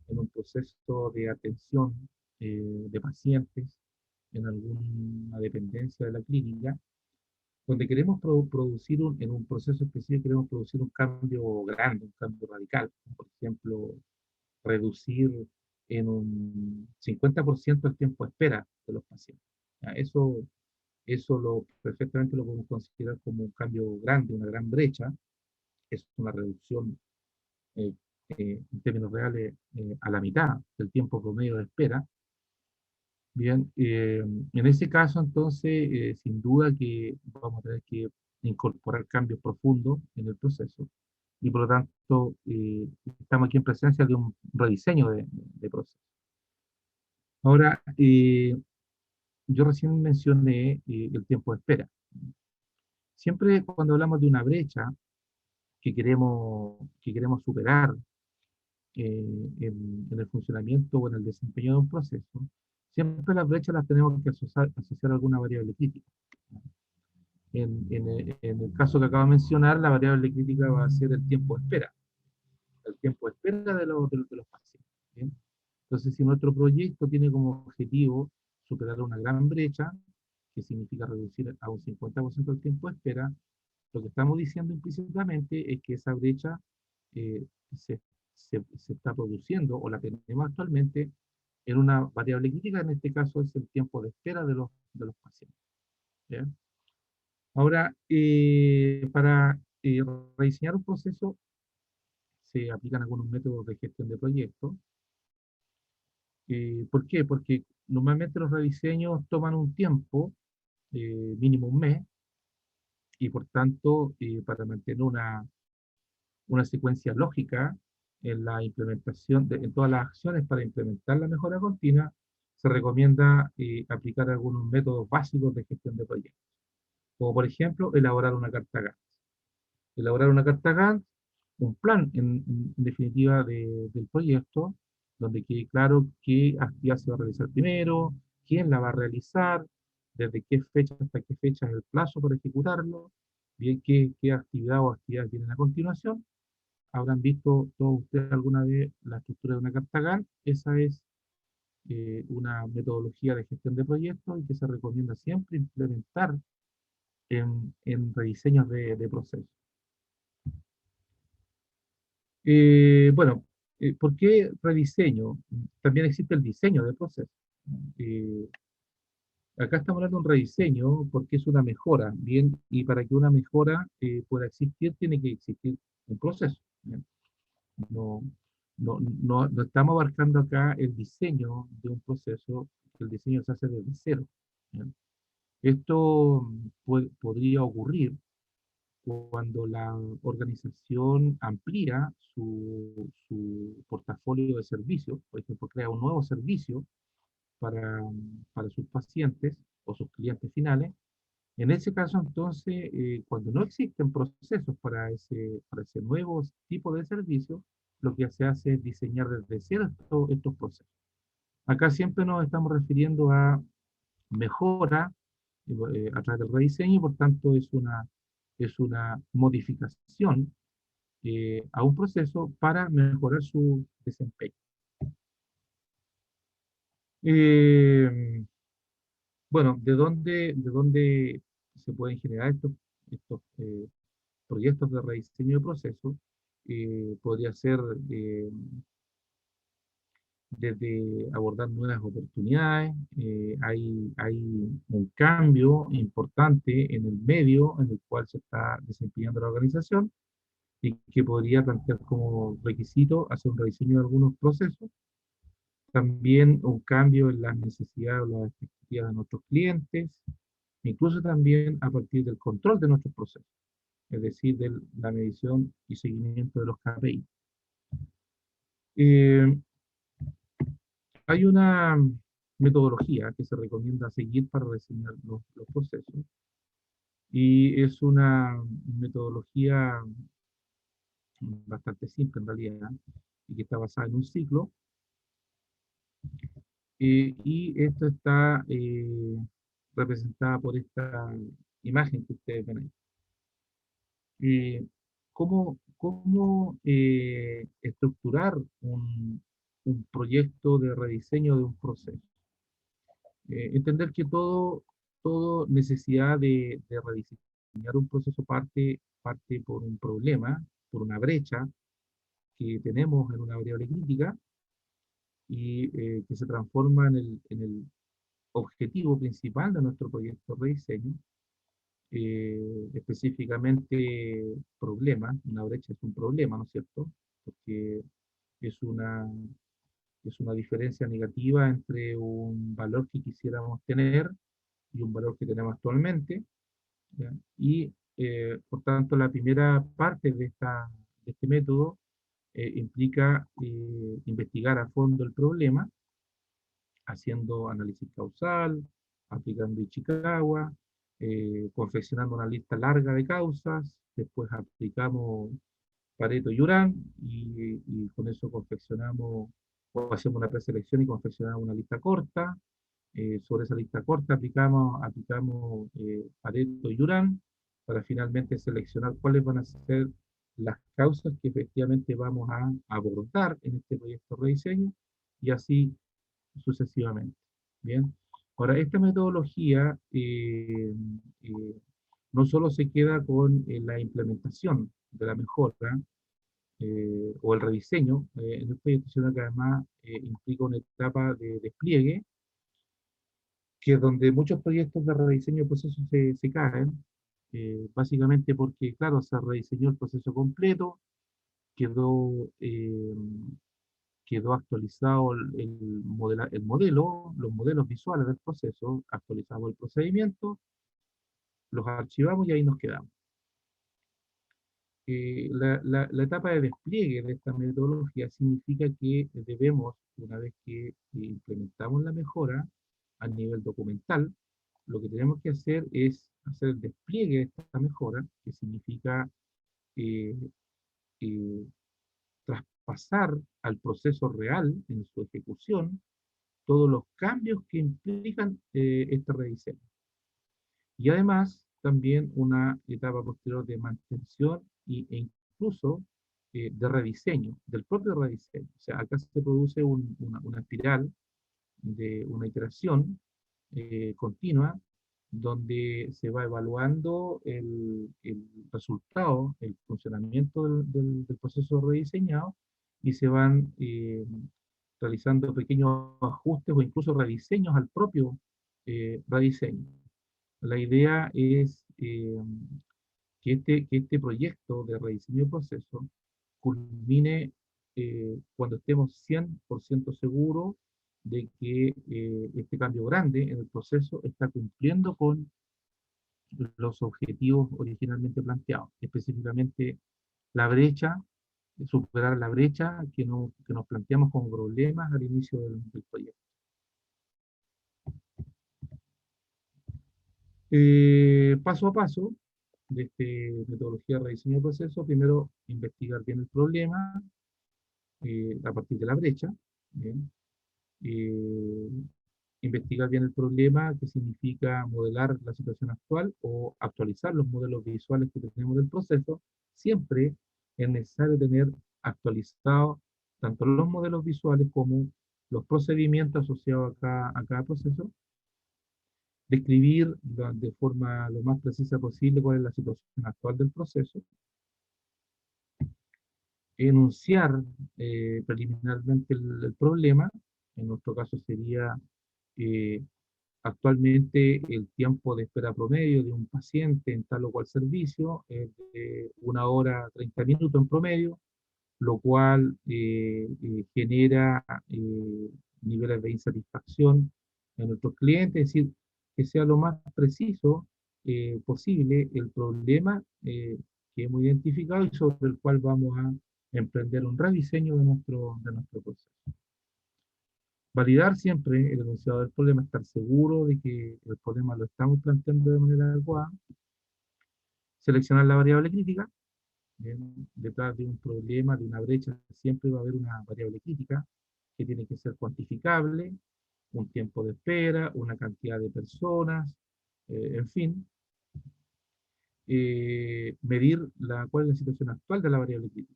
en un proceso de atención de pacientes en alguna dependencia de la clínica, donde queremos producir en un proceso específico, queremos producir un cambio grande, un cambio radical. Por ejemplo, reducir en un 50% el tiempo de espera de los pacientes. Ya, perfectamente lo podemos considerar como un cambio grande, una gran brecha. Es una reducción eh, en términos reales a la mitad del tiempo promedio de espera. Bien, en ese caso entonces, sin duda que vamos a tener que incorporar cambios profundos en el proceso y por lo tanto estamos aquí en presencia de un rediseño de proceso. Ahora, yo recién mencioné el tiempo de espera. Siempre cuando hablamos de una brecha que queremos superar en el funcionamiento o en el desempeño de un proceso, siempre las brechas las tenemos que asociar a alguna variable crítica. En el caso que acabo de mencionar, la variable crítica va a ser el tiempo de espera. El tiempo de espera de los pacientes. ¿Bien? Entonces, si nuestro proyecto tiene como objetivo superar una gran brecha, que significa reducir a un 50% el tiempo de espera, lo que estamos diciendo implícitamente es que esa brecha eh, se, se está produciendo, o la tenemos actualmente, en una variable crítica, en este caso es el tiempo de espera de los pacientes. ¿Bien? Ahora, para rediseñar un proceso, se aplican algunos métodos de gestión de proyectos. ¿Por qué? Porque normalmente los rediseños toman un tiempo, mínimo un mes, y por tanto, para mantener una secuencia lógica en la implementación, en todas las acciones para implementar la mejora continua, se recomienda aplicar algunos métodos básicos de gestión de proyectos, como por ejemplo, elaborar una carta Gantt. Elaborar una carta Gantt, un plan en definitiva del proyecto, donde quede claro qué actividad se va a realizar primero, quién la va a realizar, desde qué fecha hasta qué fecha es el plazo para ejecutarlo, bien qué actividad o actividades vienen a continuación. Habrán visto todos ustedes alguna vez la estructura de una carta Gantt. Esa es una metodología de gestión de proyectos y que se recomienda siempre implementar en rediseños de procesos. Bueno, ¿por qué rediseño? También existe el diseño de procesos. Eh, Acá estamos hablando de un rediseño porque es una mejora, ¿bien? Y para que una mejora pueda existir, tiene que existir un proceso. ¿Bien? No, no estamos abarcando acá el diseño de un proceso, el diseño se hace desde cero. ¿Bien? Esto podría ocurrir cuando la organización amplía su portafolio de servicios, por ejemplo, crea un nuevo servicio para sus pacientes o sus clientes finales. En ese caso, entonces, cuando no existen procesos para ese nuevo tipo de servicio, lo que se hace es diseñar desde cero estos procesos. Acá siempre nos estamos refiriendo a mejora a través del rediseño y por tanto es una modificación a un proceso para mejorar su desempeño. Bueno, ¿de dónde se pueden generar estos proyectos de rediseño de proceso? Podría ser desde abordar nuevas oportunidades, hay un cambio importante en el medio en el cual se está desempeñando la organización y que podría plantear como requisito hacer un rediseño de algunos procesos. También un cambio en las necesidades o las expectativas de nuestros clientes, incluso también a partir del control de nuestros procesos, es decir, de la medición y seguimiento de los KPI. Hay una metodología que se recomienda seguir para diseñar los procesos, y es una metodología bastante simple en realidad, y que está basada en un ciclo, y esto está representada por esta imagen que ustedes ven ahí. ¿Cómo estructurar un proyecto de rediseño de un proceso? Entender que todo necesidad de rediseñar un proceso parte por un problema, por una brecha que tenemos en una variable crítica, y que se transforma en el objetivo principal de nuestro proyecto de rediseño, específicamente problema. Una brecha es un problema, ¿no es cierto? Porque es una, es una diferencia negativa entre un valor que quisiéramos tener y un valor que tenemos actualmente, ¿ya? Y por tanto la primera parte de este método implica investigar a fondo el problema, haciendo análisis causal, aplicando Ichikawa, confeccionando una lista larga de causas. Después aplicamos Pareto y Urán, y con eso confeccionamos, o hacemos una preselección y confeccionamos una lista corta. Sobre esa lista corta aplicamos Pareto y Urán, para finalmente seleccionar cuáles van a ser las causas que efectivamente vamos a abordar en este proyecto de rediseño, y así sucesivamente. Bien. Ahora, esta metodología no solo se queda con la implementación de la mejora o el rediseño en el proyecto, sino que además implica una etapa de despliegue, que es donde muchos proyectos de rediseño de procesos se caen, básicamente porque, claro, se rediseñó el proceso completo, quedó quedó actualizado el modelo, los modelos visuales del proceso, actualizamos el procedimiento, los archivamos y ahí nos quedamos. La etapa de despliegue de esta metodología significa que debemos, una vez que implementamos la mejora a nivel documental, lo que tenemos que hacer es hacer el despliegue de esta mejora, que significa eh, eh, traspasar al proceso real en su ejecución todos los cambios que implican este rediseño. Y además, también una etapa posterior de mantención e incluso de rediseño, del propio rediseño. O sea, acá se produce una espiral de una iteración continua, donde se va evaluando el resultado, el funcionamiento del proceso rediseñado, y se van realizando pequeños ajustes o incluso rediseños al propio rediseño. La idea es que este proyecto de rediseño de proceso culmine cuando estemos 100% seguros de que este cambio grande en el proceso está cumpliendo con los objetivos originalmente planteados, específicamente la brecha, superar la brecha que nos planteamos como problemas al inicio del proyecto. Paso a paso de esta metodología de rediseño de proceso: primero, investigar bien el problema a partir de la brecha. ¿Bien? Investigar bien el problema, que significa modelar la situación actual o actualizar los modelos visuales que tenemos del proceso. Siempre es necesario tener actualizados tanto los modelos visuales como los procedimientos asociados a cada proceso. Describir de forma lo más precisa posible cuál es la situación actual del proceso. Enunciar preliminarmente el problema. En nuestro caso sería actualmente el tiempo de espera promedio de un paciente en tal o cual servicio es de 1 hora 30 minutos en promedio, lo cual genera niveles de insatisfacción en nuestros clientes, es decir, que sea lo más preciso posible el problema que hemos identificado y sobre el cual vamos a emprender un rediseño de nuestro proceso. Validar siempre el enunciado del problema, estar seguro de que el problema lo estamos planteando de manera adecuada. Seleccionar la variable crítica. Bien, detrás de un problema, de una brecha, siempre va a haber una variable crítica que tiene que ser cuantificable, un tiempo de espera, una cantidad de personas, en fin. Medir cuál es la situación actual de la variable crítica.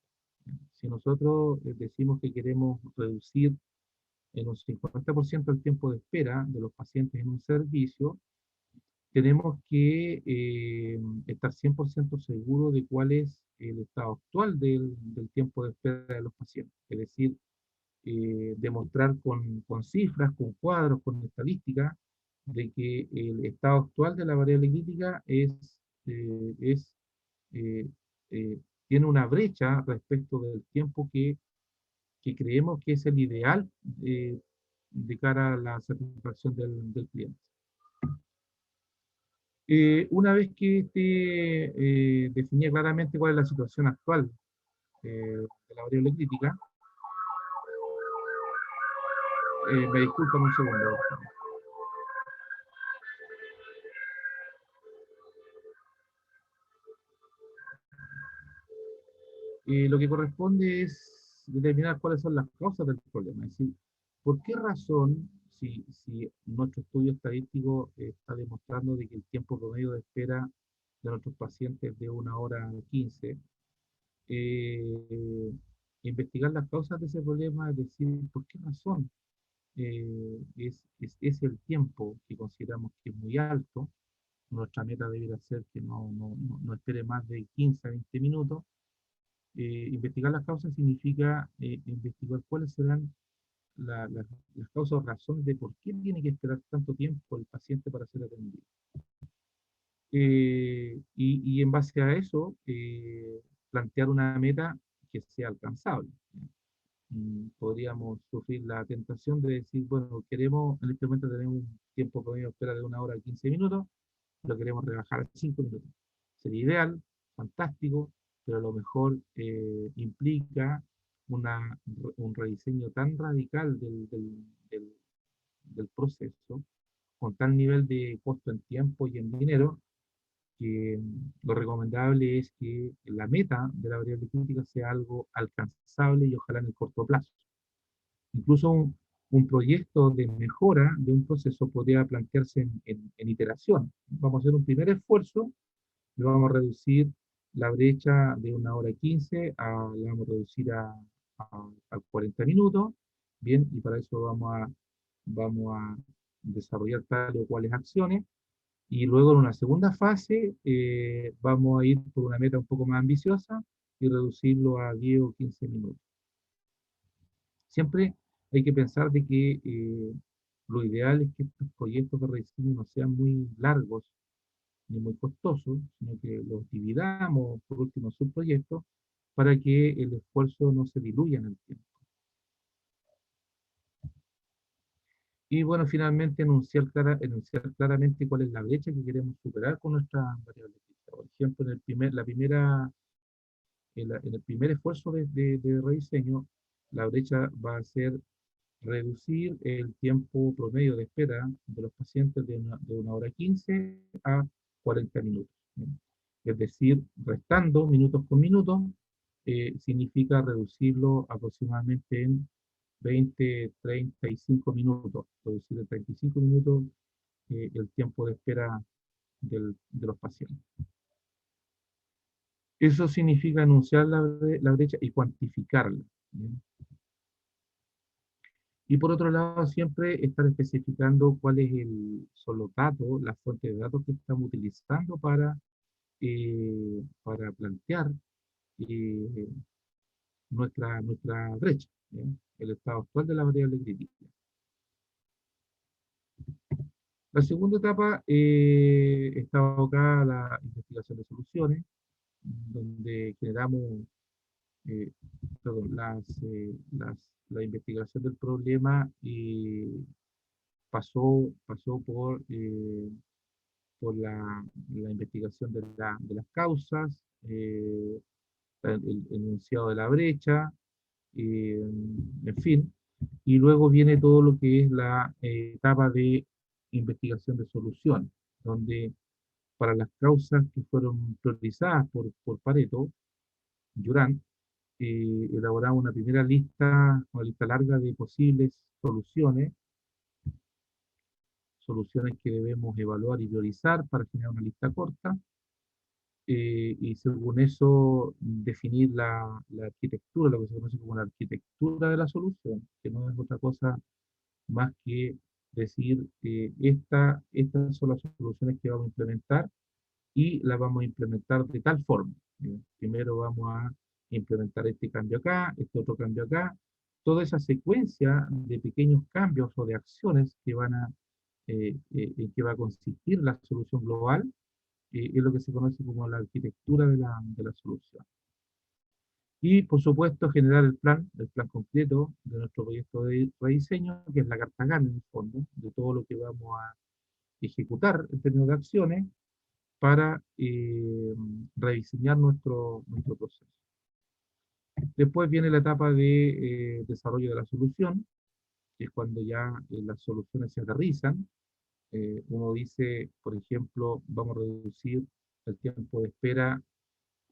Si nosotros decimos que queremos reducir en un 50% el tiempo de espera de los pacientes en un servicio, tenemos que estar 100% seguros de cuál es el estado actual del tiempo de espera de los pacientes. Es decir, demostrar con cifras, con cuadros, con estadísticas, de que el estado actual de la variable crítica eh, eh, tiene una brecha respecto del tiempo que creemos que es el ideal de cara a la satisfacción del cliente. Una vez que esté definida claramente cuál es la situación actual de la variable crítica, me disculpan un segundo. Lo que corresponde es determinar cuáles son las causas del problema. Es decir, ¿por qué razón, si nuestro estudio estadístico está demostrando de que el tiempo promedio de espera de nuestros pacientes es de 1 hora 15, investigar las causas de ese problema, es decir, ¿por qué razón es el tiempo que consideramos que es muy alto? Nuestra meta debería ser que no espere más de 15 a 20 minutos. Investigar las causas significa investigar cuáles serán las causas o razones de por qué tiene que esperar tanto tiempo el paciente para ser atendido. Y en base a eso, plantear una meta que sea alcanzable. Podríamos sufrir la tentación de decir, bueno, en este momento tenemos un tiempo promedio de espera de 1 hora 15 minutos, lo queremos rebajar a 5 minutos. Sería ideal, fantástico, pero a lo mejor implica un rediseño tan radical del proceso, con tal nivel de costo en tiempo y en dinero, que lo recomendable es que la meta de la variable crítica sea algo alcanzable y ojalá en el corto plazo. Incluso un proyecto de mejora de un proceso podría plantearse en iteración. Vamos a hacer un primer esfuerzo, lo vamos a reducir la brecha de 1 hora 15, la vamos a reducir a 40 minutos, bien, y para eso vamos a desarrollar tales o cuales acciones, y luego en una segunda fase vamos a ir por una meta un poco más ambiciosa y reducirlo a 10 o 15 minutos. Siempre hay que pensar de que lo ideal es que estos proyectos de rediseño no sean muy largos ni muy costosos, sino que los dividamos por último en subproyectos para que el esfuerzo no se diluya en el tiempo. Y bueno, finalmente enunciar claramente cuál es la brecha que queremos superar con nuestra variable crítica. Por ejemplo, en el primer esfuerzo de rediseño, la brecha va a ser reducir el tiempo promedio de espera de los pacientes de 1 hora 15 a 40 minutos. ¿Bien? Es decir, restando minutos con minutos, significa reducirlo aproximadamente en 35 minutos. Reducir en 35 minutos el tiempo de espera de los pacientes. Eso significa anunciar la brecha y cuantificarla. ¿Bien? Y por otro lado, siempre estar especificando cuáles son los datos, las fuentes de datos que estamos utilizando para plantear eh, nuestra brecha, ¿bien? El estado actual de la variable crítica. La segunda etapa está abocada a la investigación de soluciones, donde generamos eh, perdón, la investigación del problema pasó por la investigación de las causas, el enunciado de la brecha, en fin, y luego viene todo lo que es la etapa de investigación de soluciones, donde para las causas que fueron priorizadas por Pareto, Durán, elaboraba una lista larga de posibles soluciones que debemos evaluar y priorizar para generar una lista corta, y según eso definir la arquitectura, lo que se conoce como la arquitectura de la solución, que no es otra cosa más que decir, estas son las soluciones que vamos a implementar y las vamos a implementar de tal forma. Primero vamos a implementar este cambio acá, este otro cambio acá, toda esa secuencia de pequeños cambios o de acciones en que va a consistir la solución global, es lo que se conoce como la arquitectura de la solución. Y, por supuesto, generar el plan completo de nuestro proyecto de rediseño, que es la carta GAN en el fondo, de todo lo que vamos a ejecutar en términos de acciones para rediseñar nuestro proceso. Después viene la etapa de desarrollo de la solución, que es cuando ya las soluciones se aterrizan. Uno dice, por ejemplo, vamos a reducir el tiempo de espera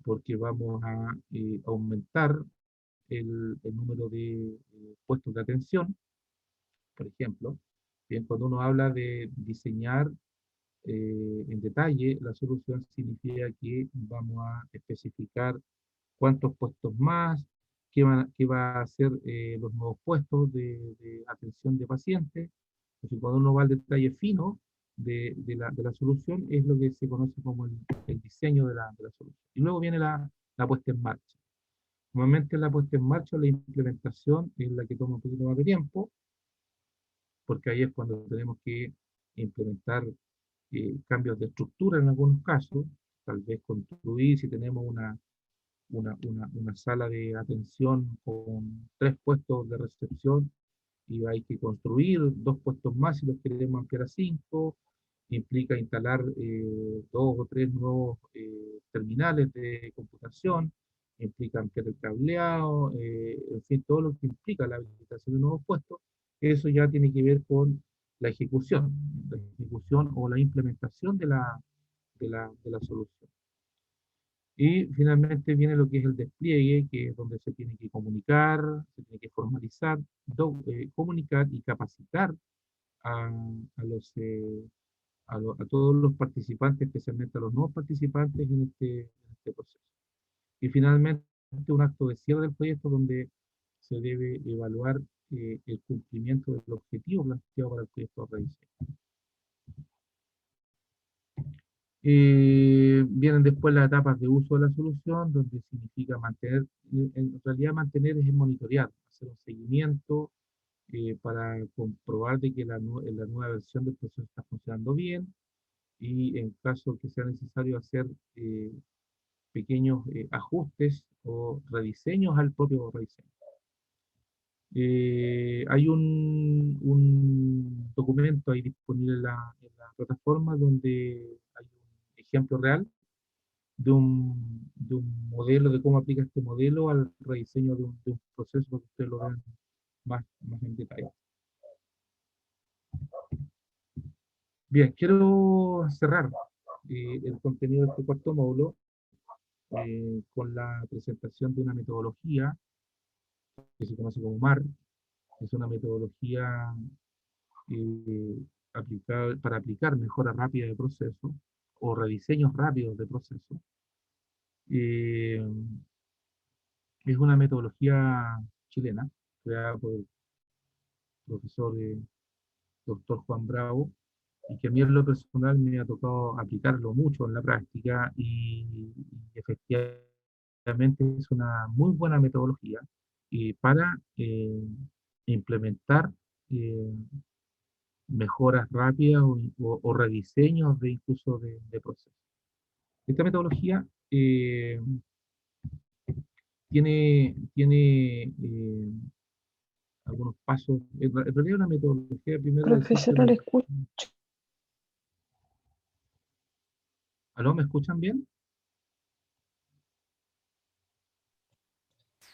porque vamos a aumentar el número de puestos de atención, por ejemplo. Bien, cuando uno habla de diseñar en detalle, la solución significa que vamos a especificar cuántos puestos más, qué va a ser los nuevos puestos de atención de pacientes. Entonces, cuando uno va al detalle fino de la solución, es lo que se conoce como el diseño de la solución. Y luego viene la puesta en marcha. Normalmente la puesta en marcha, la implementación es la que toma un poquito más de tiempo, porque ahí es cuando tenemos que implementar cambios de estructura en algunos casos, tal vez construir, si tenemos una sala de atención con 3 puestos de recepción, y hay que construir 2 puestos más si los queremos ampliar a 5, implica instalar 2 o 3 nuevos terminales de computación, implica ampliar el cableado, en fin, todo lo que implica la habilitación de nuevos puestos, eso ya tiene que ver con la ejecución o la implementación de la solución. Y finalmente viene lo que es el despliegue, que es donde se tiene que comunicar, se tiene que formalizar, comunicar y capacitar a, a todos los participantes, especialmente a los nuevos participantes en este proceso. Y finalmente un acto de cierre del proyecto donde se debe evaluar el cumplimiento del objetivo planteado para el proyecto de rediseño. Vienen después las etapas de uso de la solución, donde significa mantener, en realidad mantener es monitorear, hacer un seguimiento para comprobar de que la nueva versión del proceso está funcionando bien, y en caso que sea necesario hacer pequeños ajustes o rediseños al propio rediseño. Hay un documento ahí disponible en la plataforma donde hay un ejemplo real de un modelo, de cómo aplica este modelo al rediseño de un proceso, para que ustedes lo vean más en detalle. Bien, quiero cerrar el contenido de este cuarto módulo con la presentación de una metodología que se conoce como MAR. Es una metodología para aplicar mejora rápida de proceso o rediseños rápidos de proceso. Es una metodología chilena, creada por el profesor doctor Juan Bravo, y que a mí en lo personal me ha tocado aplicarlo mucho en la práctica, y efectivamente es una muy buena metodología para implementar mejoras rápidas o rediseños de incluso de procesos. Esta metodología tiene algunos pasos. En realidad una metodología primero decir que Profesor, no le escucho. ¿Aló? ¿Me escuchan bien?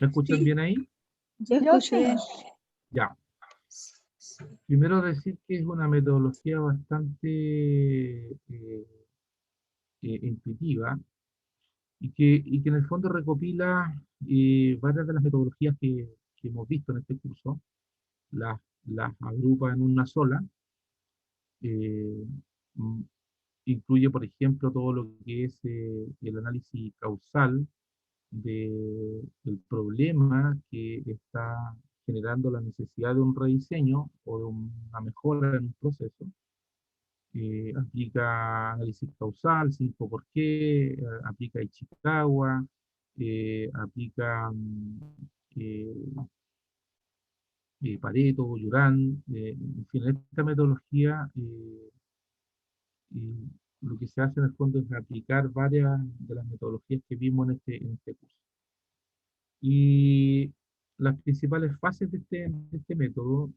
¿Me escuchan Sí, bien ahí? yo Yo escucho sí. bien. Ya. Primero decir que es una metodología bastante intuitiva y que en el fondo recopila varias de las metodologías que hemos visto en este curso, las agrupa en una sola. eh, mm, Incluye, por ejemplo, todo lo que es el análisis causal del problema que está generando la necesidad de un rediseño o de una mejora en un proceso. Aplica análisis causal, 5 por qué, aplica Ichikawa, aplica eh, Pareto, Yuran, en fin, esta metodología y lo que se hace en el fondo es aplicar varias de las metodologías que vimos en este curso. Y las principales fases de este método,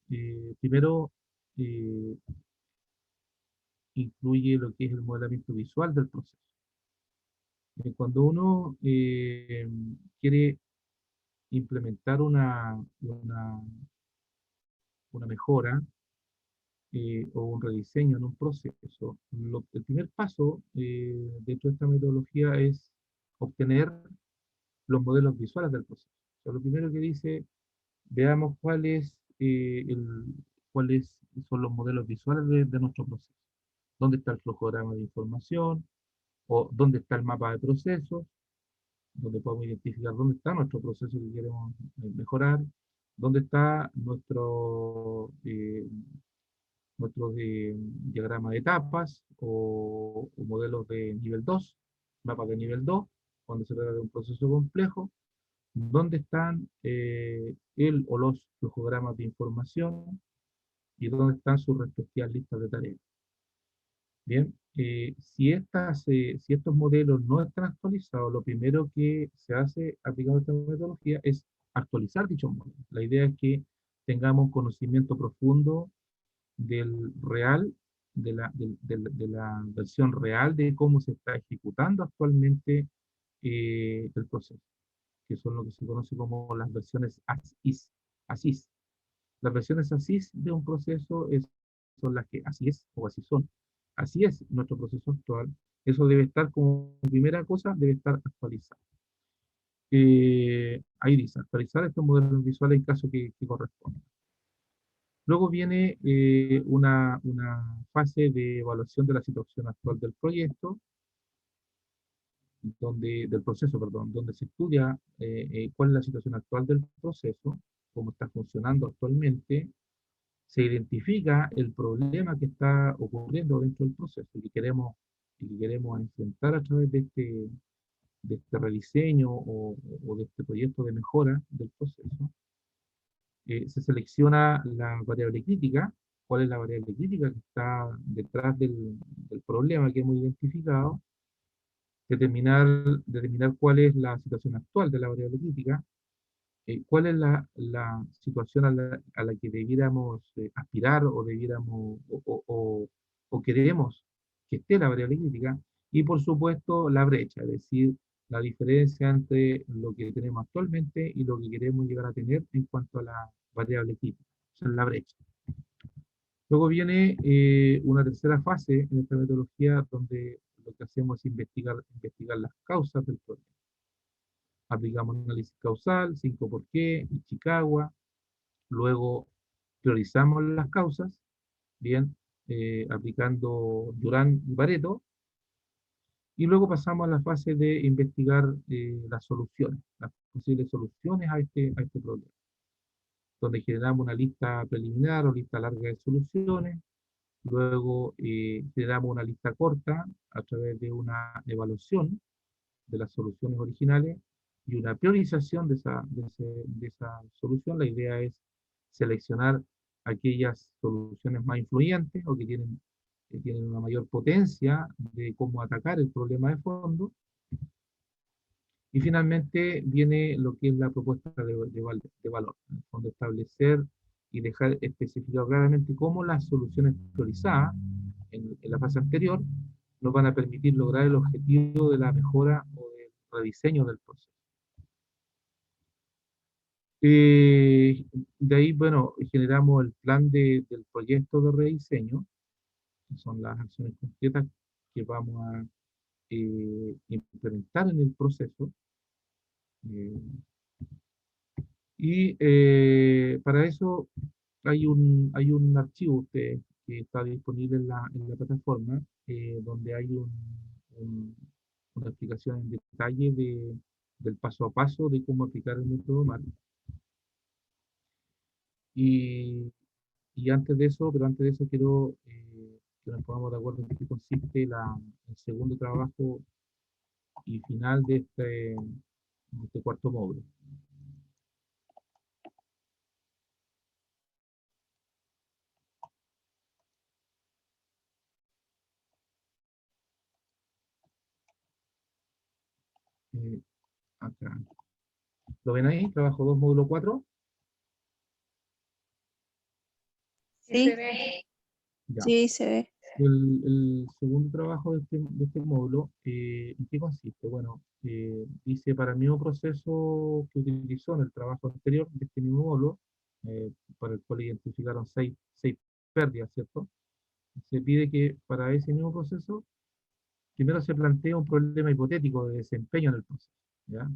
primero eh, incluye lo que es el modelamiento visual del proceso. Cuando uno quiere implementar una mejora o un rediseño en un proceso, el primer paso dentro de esta metodología es obtener los modelos visuales del proceso. O sea, lo primero que dice, veamos cuáles son los modelos visuales de nuestro proceso. ¿Dónde está el flujograma de información? ¿O dónde está el mapa de procesos? Donde podemos identificar dónde está nuestro proceso que queremos mejorar, dónde está nuestro diagrama de etapas o modelos de nivel 2, mapas de nivel 2, cuando se trata de un proceso complejo, dónde están el o los flujogramas de información y dónde están sus respectivas listas de tareas. Bien, si estos modelos no están actualizados, lo primero que se hace aplicando esta metodología es actualizar dichos modelos. La idea es que tengamos conocimiento profundo del real, de la versión real de cómo se está ejecutando actualmente el proceso, que son lo que se conoce como las versiones as-is. As-is. Las versiones as-is de un proceso son las que así es o así son. Así es nuestro proceso actual. Eso debe estar como primera cosa, debe estar actualizado. Ahí dice, actualizar estos modelos visuales en caso que corresponda. Luego viene una fase de evaluación de la situación actual del proyecto, del proceso, perdón, donde se estudia cuál es la situación actual del proceso, cómo está funcionando actualmente, se identifica el problema que está ocurriendo dentro del proceso y que queremos enfrentar a través de este rediseño o de este proyecto de mejora del proceso. Se selecciona la variable crítica, cuál es la variable crítica que está detrás del problema que hemos identificado, determinar cuál es la situación actual de la variable crítica, cuál es la situación a la que debiéramos aspirar o debiéramos o queremos que esté la variable crítica, y por supuesto la brecha, es decir, la diferencia entre lo que tenemos actualmente y lo que queremos llegar a tener en cuanto a la variable crítica, o sea, la brecha. Luego viene una tercera fase en esta metodología donde lo que hacemos es investigar las causas del problema. Aplicamos análisis causal, 5 por qué, Ichikawa, luego priorizamos las causas, bien, aplicando Yuran y Pareto, y luego pasamos a la fase de investigar las soluciones, las posibles soluciones a este problema, donde generamos una lista preliminar o lista larga de soluciones, luego generamos una lista corta a través de una evaluación de las soluciones originales y una priorización de esa solución. La idea es seleccionar aquellas soluciones más influyentes o que tienen una mayor potencia de cómo atacar el problema de fondo. Y finalmente viene lo que es la propuesta de valor, en el fondo establecer y dejar especificado claramente cómo las soluciones priorizadas en la fase anterior nos van a permitir lograr el objetivo de la mejora o del rediseño del proceso. De ahí, bueno, generamos el plan del proyecto de rediseño, que son las acciones concretas que vamos a implementar en el proceso. eh, para eso hay un archivo que está disponible en la plataforma, donde hay una explicación en detalle del paso a paso de cómo aplicar el método MAR. Y, y antes de eso quiero que nos pongamos de acuerdo en qué consiste el segundo trabajo y final de este cuarto módulo. Acá. ¿Lo ven ahí? Trabajo 2, módulo 4. Sí, Ya. sí, se ve. El segundo trabajo de este módulo, ¿en qué consiste? Bueno, dice para el mismo proceso que utilizó en el trabajo anterior de este mismo módulo, para el cual identificaron seis pérdidas, ¿cierto? Se pide que para ese mismo proceso, primero se plantea un problema hipotético de desempeño en el proceso, ¿ya?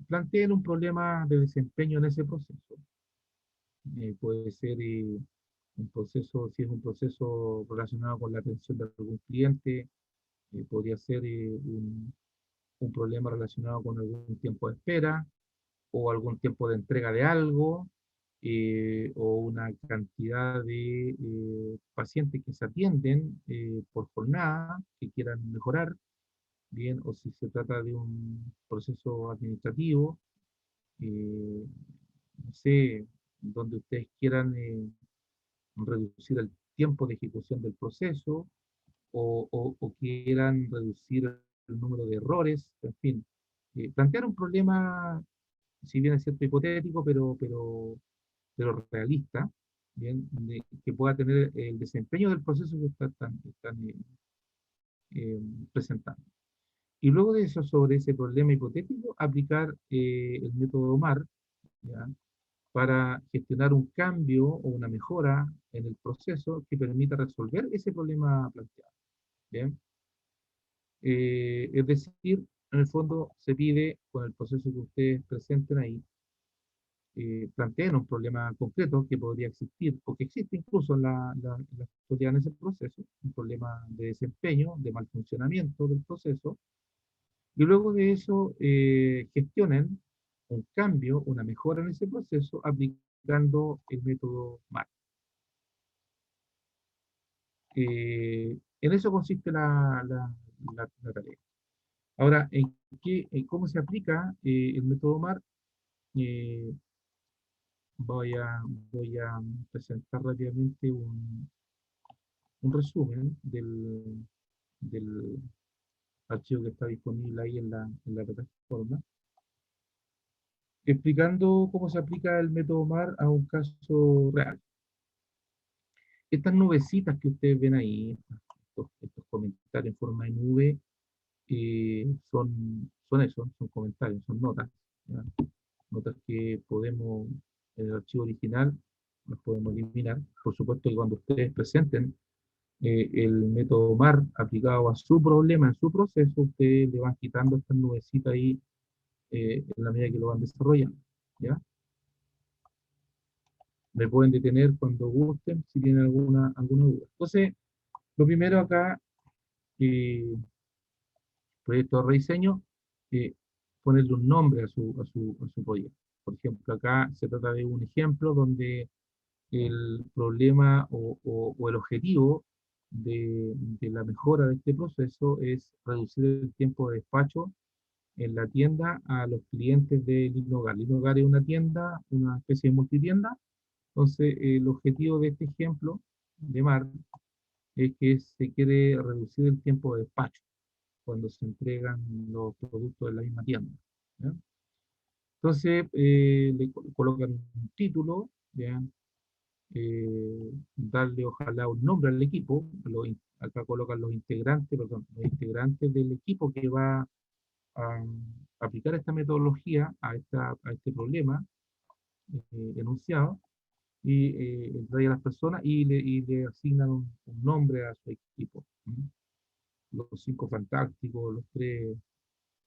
Planteen un problema de desempeño en ese proceso. Puede ser un proceso, si es un proceso relacionado con la atención de algún cliente, podría ser un problema relacionado con algún tiempo de espera, o algún tiempo de entrega de algo, o una cantidad de pacientes que se atienden por jornada, que quieran mejorar, bien, o si se trata de un proceso administrativo, no sé, donde ustedes quieran reducir el tiempo de ejecución del proceso, o quieran reducir el número de errores, en fin. Plantear un problema, si bien es cierto hipotético, pero realista, bien, que pueda tener el desempeño del proceso que están presentando. Y luego de eso, sobre ese problema hipotético, aplicar el método MAR, ¿ya? Para gestionar un cambio o una mejora en el proceso que permita resolver ese problema planteado. ¿Bien? Es decir, en el fondo se pide, con el proceso que ustedes presenten ahí, planteen un problema concreto que podría existir, o que existe incluso en la actualidad en ese proceso, un problema de desempeño, de mal funcionamiento del proceso, y luego de eso gestionen un cambio, una mejora en ese proceso, aplicando el método MAR. En eso consiste la tarea. Ahora, ¿cómo se aplica el método MAR? Eh, voy a, voy a presentar rápidamente un resumen del archivo que está disponible ahí en la plataforma, explicando cómo se aplica el método MAR a un caso real. Estas nubecitas que ustedes ven ahí, estos comentarios en forma de nube, son comentarios, son notas, ¿ya? Notas que podemos, en el archivo original, las podemos eliminar. Por supuesto que cuando ustedes presenten el método MAR aplicado a su problema, en su proceso, ustedes le van quitando estas nubecitas ahí en la medida que lo van desarrollando, ¿ya? Me pueden detener cuando gusten, si tienen alguna duda. Entonces, lo primero acá, proyecto de rediseño, ponerle un nombre a su proyecto. Por ejemplo, acá se trata de un ejemplo donde el problema o el objetivo de la mejora de este proceso es reducir el tiempo de despacho en la tienda a los clientes de Linogar. Linogar es una tienda, una especie de multitienda. Entonces, el objetivo de este ejemplo de MAR es que se quiere reducir el tiempo de despacho. cuando se entregan los productos en la misma tienda. ¿Ya? Entonces, colocan un título, ¿ya? Darle ojalá un nombre al equipo, acá colocan los integrantes, perdón, los integrantes del equipo que va a aplicar esta metodología a este problema enunciado, y trae a las personas y le asignan un nombre a su equipo. Los 5 fantásticos, los 3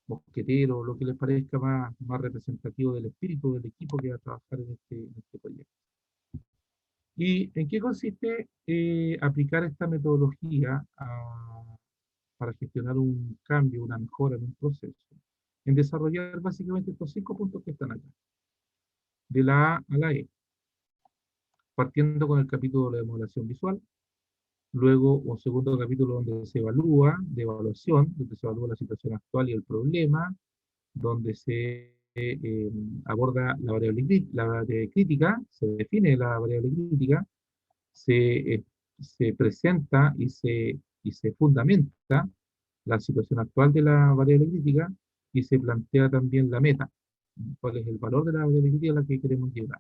mosqueteros, lo que les parezca más representativo del espíritu del equipo que va a trabajar en este proyecto. ¿Y en qué consiste aplicar esta metodología para gestionar un cambio, una mejora en un proceso? En desarrollar básicamente estos 5 puntos que están acá, de la A a la E, partiendo con el capítulo de modelación visual, luego un segundo capítulo donde se evalúa, de evaluación, donde se evalúa la situación actual y el problema, donde se aborda la variable crítica, se define la variable crítica, se presenta y se fundamenta la situación actual de la variable crítica y se plantea también la meta, cuál es el valor de la variable crítica a la que queremos llegar.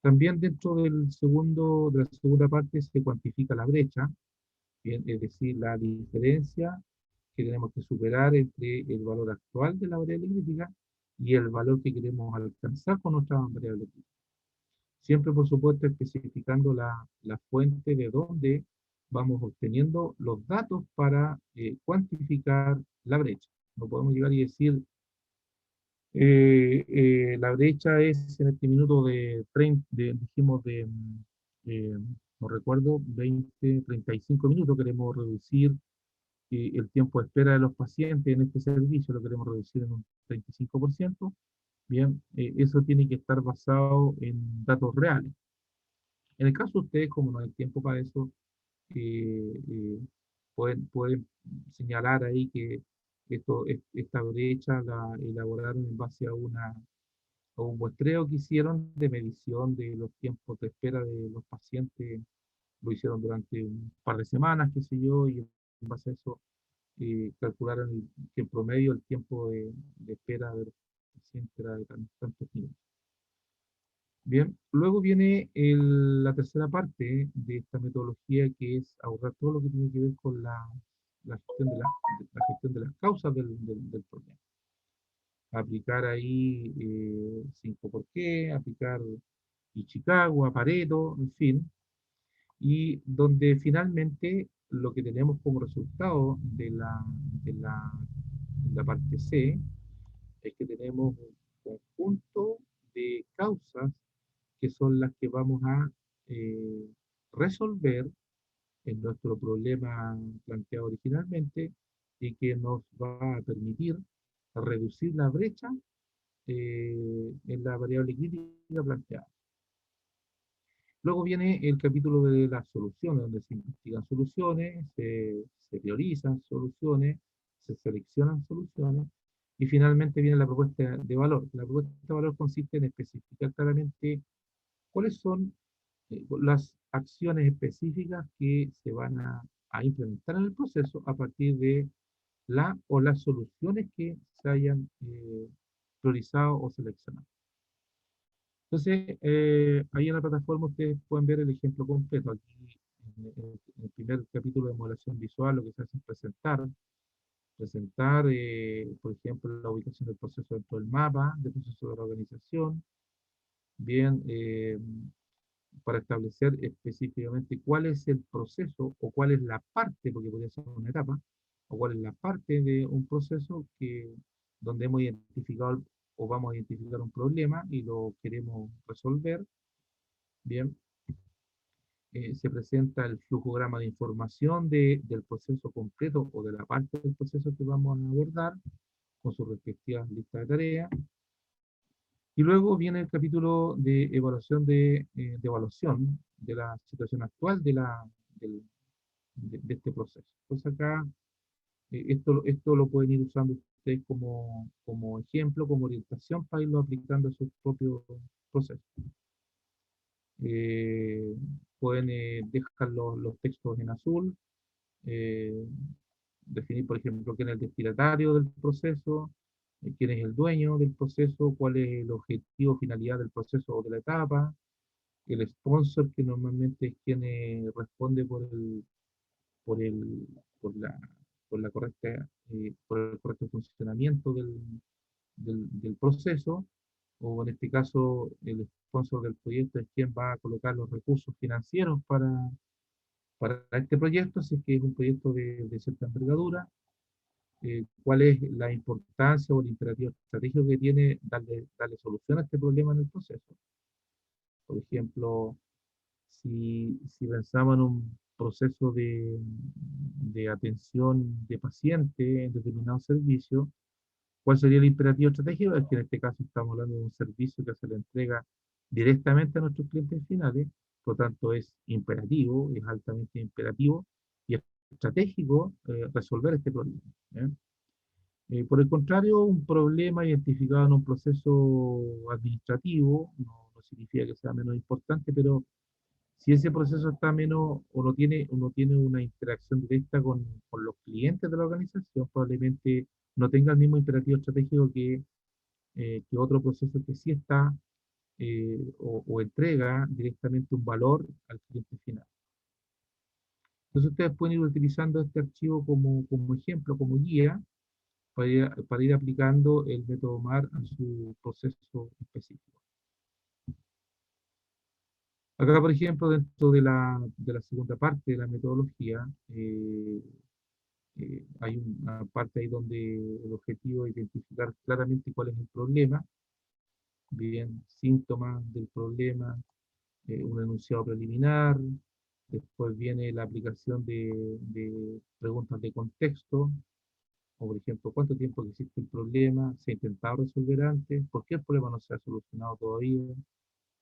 También dentro de la segunda parte se cuantifica la brecha, bien, es decir, la diferencia que tenemos que superar entre el valor actual de la variable crítica y el valor que queremos alcanzar con nuestra variable crítica. Siempre, por supuesto, especificando la fuente de donde vamos obteniendo los datos para cuantificar la brecha. No podemos llegar y decir, la brecha es en este minuto de 30, dijimos eh, no recuerdo, 20, 35 minutos, queremos reducir el tiempo de espera de los pacientes en este servicio, lo queremos reducir en un 35%. Bien, eso tiene que estar basado en datos reales. En el caso de ustedes, como no hay tiempo para eso, pueden señalar ahí que esta brecha la elaboraron en base a un muestreo que hicieron de medición de los tiempos de espera de los pacientes. Lo hicieron durante un par de semanas, qué sé yo, y en base a eso calcularon que en promedio el tiempo de espera de los pacientes era de tantos minutos. Bien, luego viene la tercera parte de esta metodología, que es abordar todo lo que tiene que ver con la gestión la gestión de las causas del problema. Aplicar ahí 5 por qué, aplicar Chicago, Pareto, en fin, y donde finalmente lo que tenemos como resultado de la parte C es que tenemos un conjunto de causas que son las que vamos a eh, resolver en nuestro problema planteado originalmente y que nos va a permitir reducir la brecha en la variable crítica planteada. Luego viene el capítulo de las soluciones, donde se investigan soluciones, se priorizan soluciones, se seleccionan soluciones, y finalmente viene la propuesta de valor. La propuesta de valor consiste en especificar claramente cuáles son las acciones específicas que se van a implementar en el proceso a partir de la o las soluciones que se hayan priorizado o seleccionado. Entonces, ahí en la plataforma ustedes pueden ver el ejemplo completo. Aquí, en el primer capítulo de modelación visual, lo que se hace es presentar, por ejemplo, la ubicación del proceso dentro del mapa, del proceso de la organización, bien, para establecer específicamente cuál es el proceso o cuál es la parte, porque podría ser una etapa, o cuál es la parte de un proceso donde hemos identificado o vamos a identificar un problema y lo queremos resolver. Bien, se presenta el flujograma de información del proceso completo o de la parte del proceso que vamos a abordar con sus respectivas listas de tareas. Y luego viene el capítulo de evaluación de evaluación de la situación actual de este proceso. Entonces acá, esto lo pueden ir usando ustedes como ejemplo, como orientación para irlo aplicando a sus propios procesos. Pueden dejar los textos en azul, definir, por ejemplo, quién es el destinatario del proceso, quién es el dueño del proceso, cuál es el objetivo, finalidad del proceso o de la etapa, el sponsor, que normalmente es quien responde por el, por la, por la correcta, por el correcto funcionamiento del proceso, o en este caso el sponsor del proyecto es quien va a colocar los recursos financieros para este proyecto, si es que es un proyecto de cierta envergadura, cuál es la importancia o el imperativo estratégico que tiene darle solución a este problema en el proceso. Por ejemplo, si pensamos en un proceso de atención de paciente en determinado servicio, ¿cuál sería el imperativo estratégico? Es que en este caso estamos hablando de un servicio que se le entrega directamente a nuestros clientes finales, por lo tanto es imperativo, es altamente imperativo y es estratégico resolver este problema. ¿Eh? Por el contrario, un problema identificado en un proceso administrativo no significa que sea menos importante, pero si ese proceso está menos o no tiene una interacción directa con los clientes de la organización, probablemente no tenga el mismo imperativo estratégico que otro proceso que sí está o entrega directamente un valor al cliente final. Entonces ustedes pueden ir utilizando este archivo como ejemplo, como guía, para ir aplicando el método MAR a su proceso específico. Acá, por ejemplo, dentro de la segunda parte de la metodología, hay una parte ahí donde el objetivo es identificar claramente cuál es el problema, bien, síntomas del problema, un enunciado preliminar, después viene la aplicación de preguntas de contexto, o por ejemplo, ¿cuánto tiempo que existe el problema? ¿Se ha intentado resolver antes? ¿Por qué el problema no se ha solucionado todavía?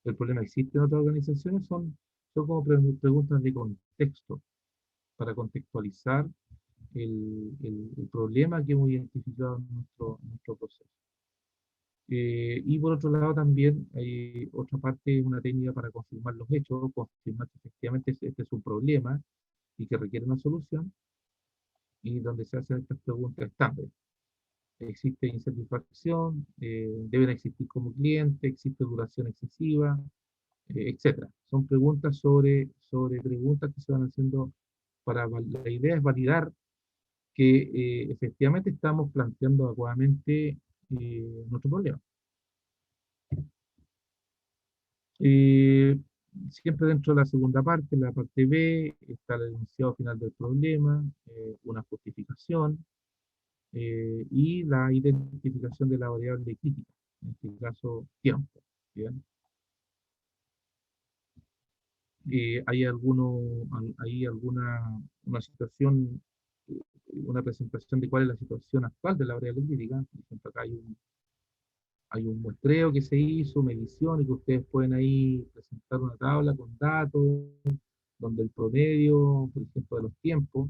¿El problema existe en otras organizaciones? Son como preguntas de contexto, para contextualizar el problema que hemos identificado en nuestro proceso. Y por otro lado también hay otra parte, una técnica para confirmar los hechos, confirmar que efectivamente este es un problema y que requiere una solución, y donde se hacen estas preguntas estándares. ¿Existe insatisfacción? ¿Deben existir como cliente? ¿Existe duración excesiva? Etcétera. Son preguntas sobre preguntas que se van haciendo la idea es validar que efectivamente estamos planteando adecuadamente nuestro problema. Eh, Siempre dentro de la segunda parte, la parte B, está el enunciado final del problema, una justificación y la identificación de la variable crítica, en este caso tiempo. ¿Bien? Hay alguna una situación, eh, una presentación de cuál es la situación actual de la variable crítica. Por ejemplo, acá hay un muestreo que se hizo, medición, y que ustedes pueden ahí presentar una tabla con datos, donde el promedio, por ejemplo, de los tiempos,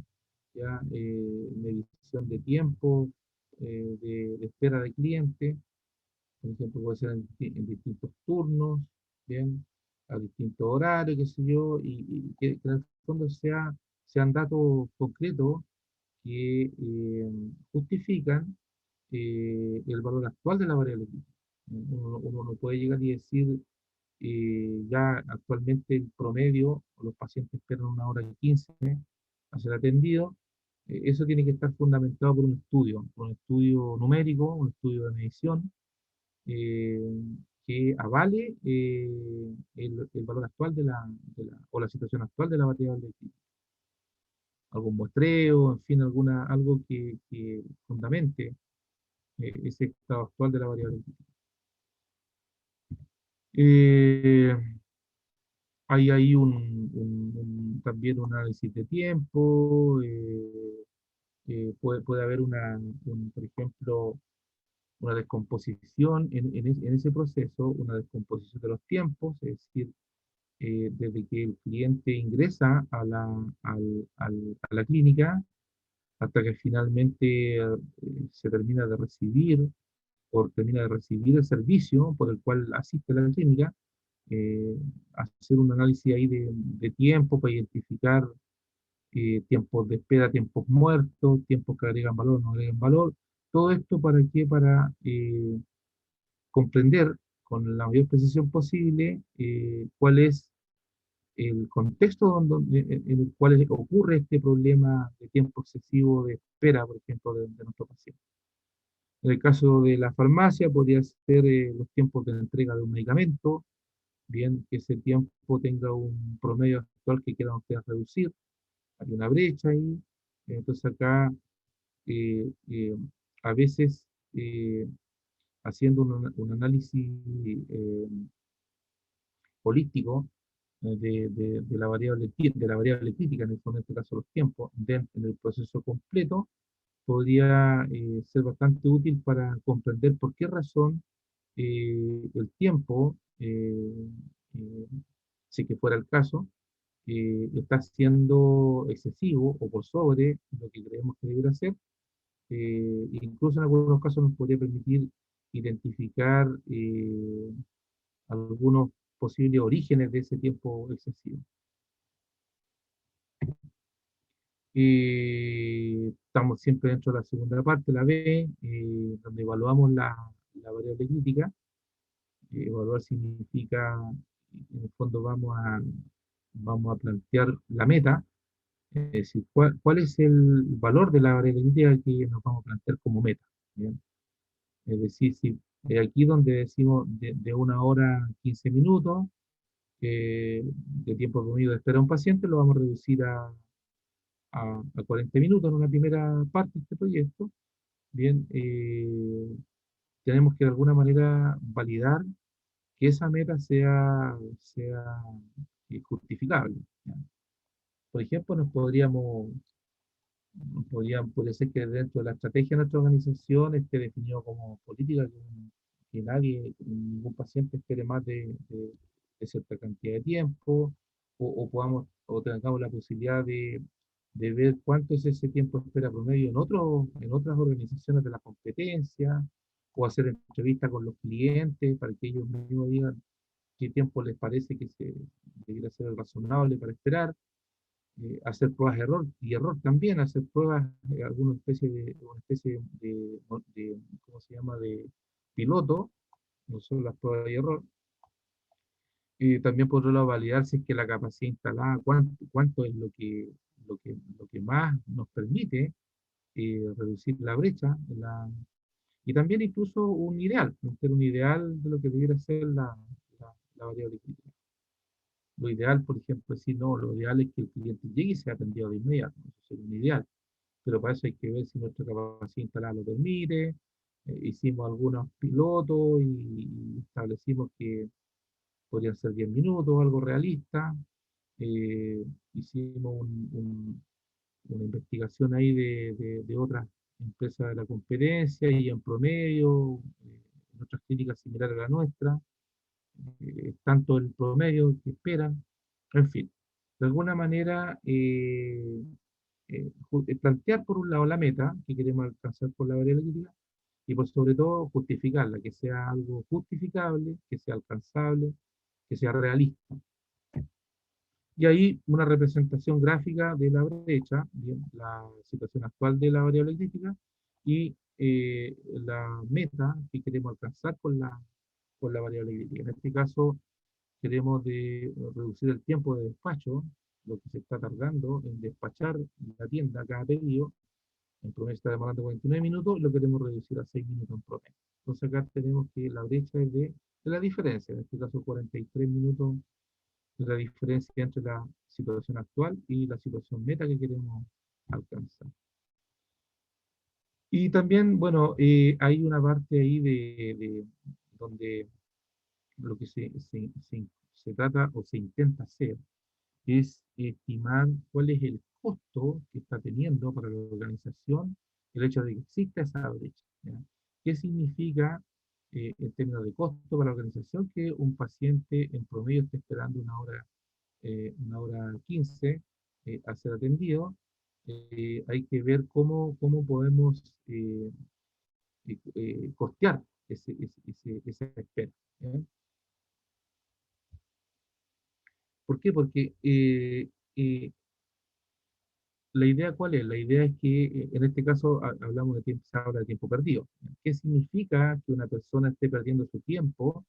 ya, medición de tiempo, de espera de cliente, por ejemplo, puede ser en distintos turnos, bien, a distintos horarios, qué sé yo, y que en el fondo sean datos concretos que justifican el valor actual de la variable crítica. Uno no puede llegar y decir, ya actualmente el promedio, los pacientes esperan 1 hora y 15 a ser atendidos. Eso tiene que estar fundamentado por un estudio numérico, un estudio de medición, eh, que avale el valor actual o la situación actual de la variable crítica. Algún muestreo, en fin, algo que fundamente ese estado actual de la variable crítica. Eh, Hay ahí también un análisis de tiempo, puede haber por ejemplo, una descomposición en ese proceso, una descomposición de los tiempos, es decir, desde que el cliente ingresa a la clínica hasta que finalmente se termina de recibir o termina de recibir el servicio por el cual asiste a la clínica, hacer un análisis ahí de tiempo para identificar tiempos de espera, tiempos muertos, tiempos que agregan valor, no agregan valor. Todo esto para qué? Para comprender con la mayor precisión posible cuál es el contexto en el cual ocurre este problema de tiempo excesivo de espera, por ejemplo, de nuestro paciente. En el caso de la farmacia, podría ser los tiempos de entrega de un medicamento, bien que ese tiempo tenga un promedio actual que quieran ustedes reducir, hay una brecha ahí, entonces acá a veces haciendo un análisis eh, holístico de la variable, de la variable crítica, en este caso los tiempos, en el proceso completo, podría ser bastante útil para comprender por qué razón el tiempo, si que fuera el caso, está siendo excesivo o por sobre lo que creemos que debería ser. Incluso en algunos casos nos podría permitir identificar algunos posibles orígenes de ese tiempo excesivo. Estamos siempre dentro de la segunda parte, la B, donde evaluamos la variable crítica. Evaluar significa, en el fondo, vamos a plantear la meta, es decir, cuál es el valor de la variable crítica que nos vamos a plantear como meta. ¿Bien? Es decir, si aquí donde decimos de 1 hora 15 minutos de tiempo promedio de espera a un paciente, lo vamos a reducir a 40 minutos en una primera parte de este proyecto. Bien, tenemos que de alguna manera validar que esa meta sea justificable. ¿Ya? Por ejemplo, podría ser que dentro de la estrategia de nuestra organización esté definido como política que nadie, ningún paciente espere más de cierta cantidad de tiempo, o tengamos la posibilidad de ver cuánto es ese tiempo de espera promedio en otras organizaciones de la competencia, o hacer entrevistas con los clientes para que ellos mismos digan qué tiempo les parece que debería ser el razonable para esperar. Hacer pruebas de error y error también, hacer pruebas, una especie ¿cómo se llama?, de piloto, no son las pruebas de error. Y también por otro lado validar si es que la capacidad instalada, cuánto es lo que más nos permite reducir la brecha, y también incluso un ideal de lo que debiera ser la variable crítica. Lo ideal, por ejemplo, es decir, no, lo ideal es que el cliente llegue y sea atendido de inmediato, eso sería un ideal, pero para eso hay que ver si nuestra capacidad instalada lo permite. Hicimos algunos pilotos y establecimos que podrían ser 10 minutos, algo realista. Hicimos una investigación ahí de otras empresas de la competencia y en promedio, en otras clínicas similares a la nuestra, tanto el promedio que esperan, en fin. De alguna manera, plantear por un lado la meta que queremos alcanzar por la variable crítica y por sobre todo justificarla, que sea algo justificable, que sea alcanzable, que sea realista. Y ahí una representación gráfica de la brecha, bien, la situación actual de la variable crítica y la meta que queremos alcanzar con la variable crítica. En este caso, queremos reducir el tiempo de despacho, lo que se está tardando en despachar la tienda cada pedido. En promedio está demorando 49 minutos, lo queremos reducir a 6 minutos en promedio. Entonces acá tenemos que la brecha es de la diferencia, en este caso 43 minutos de la diferencia entre la situación actual y la situación meta que queremos alcanzar. Y también, bueno, hay una parte ahí donde lo que se trata o se intenta hacer es estimar cuál es el costo que está teniendo para la organización el hecho de que exista esa brecha. ¿Ya? ¿Qué significa en términos de costo para la organización que un paciente en promedio esté esperando 1 hora 15 a ser atendido? Hay que ver cómo podemos costear esa espera. ¿Ya? ¿Por qué? Porque la idea ¿cuál es? La idea es que en este caso hablamos de tiempo, se habla de tiempo perdido. ¿Qué significa que una persona esté perdiendo su tiempo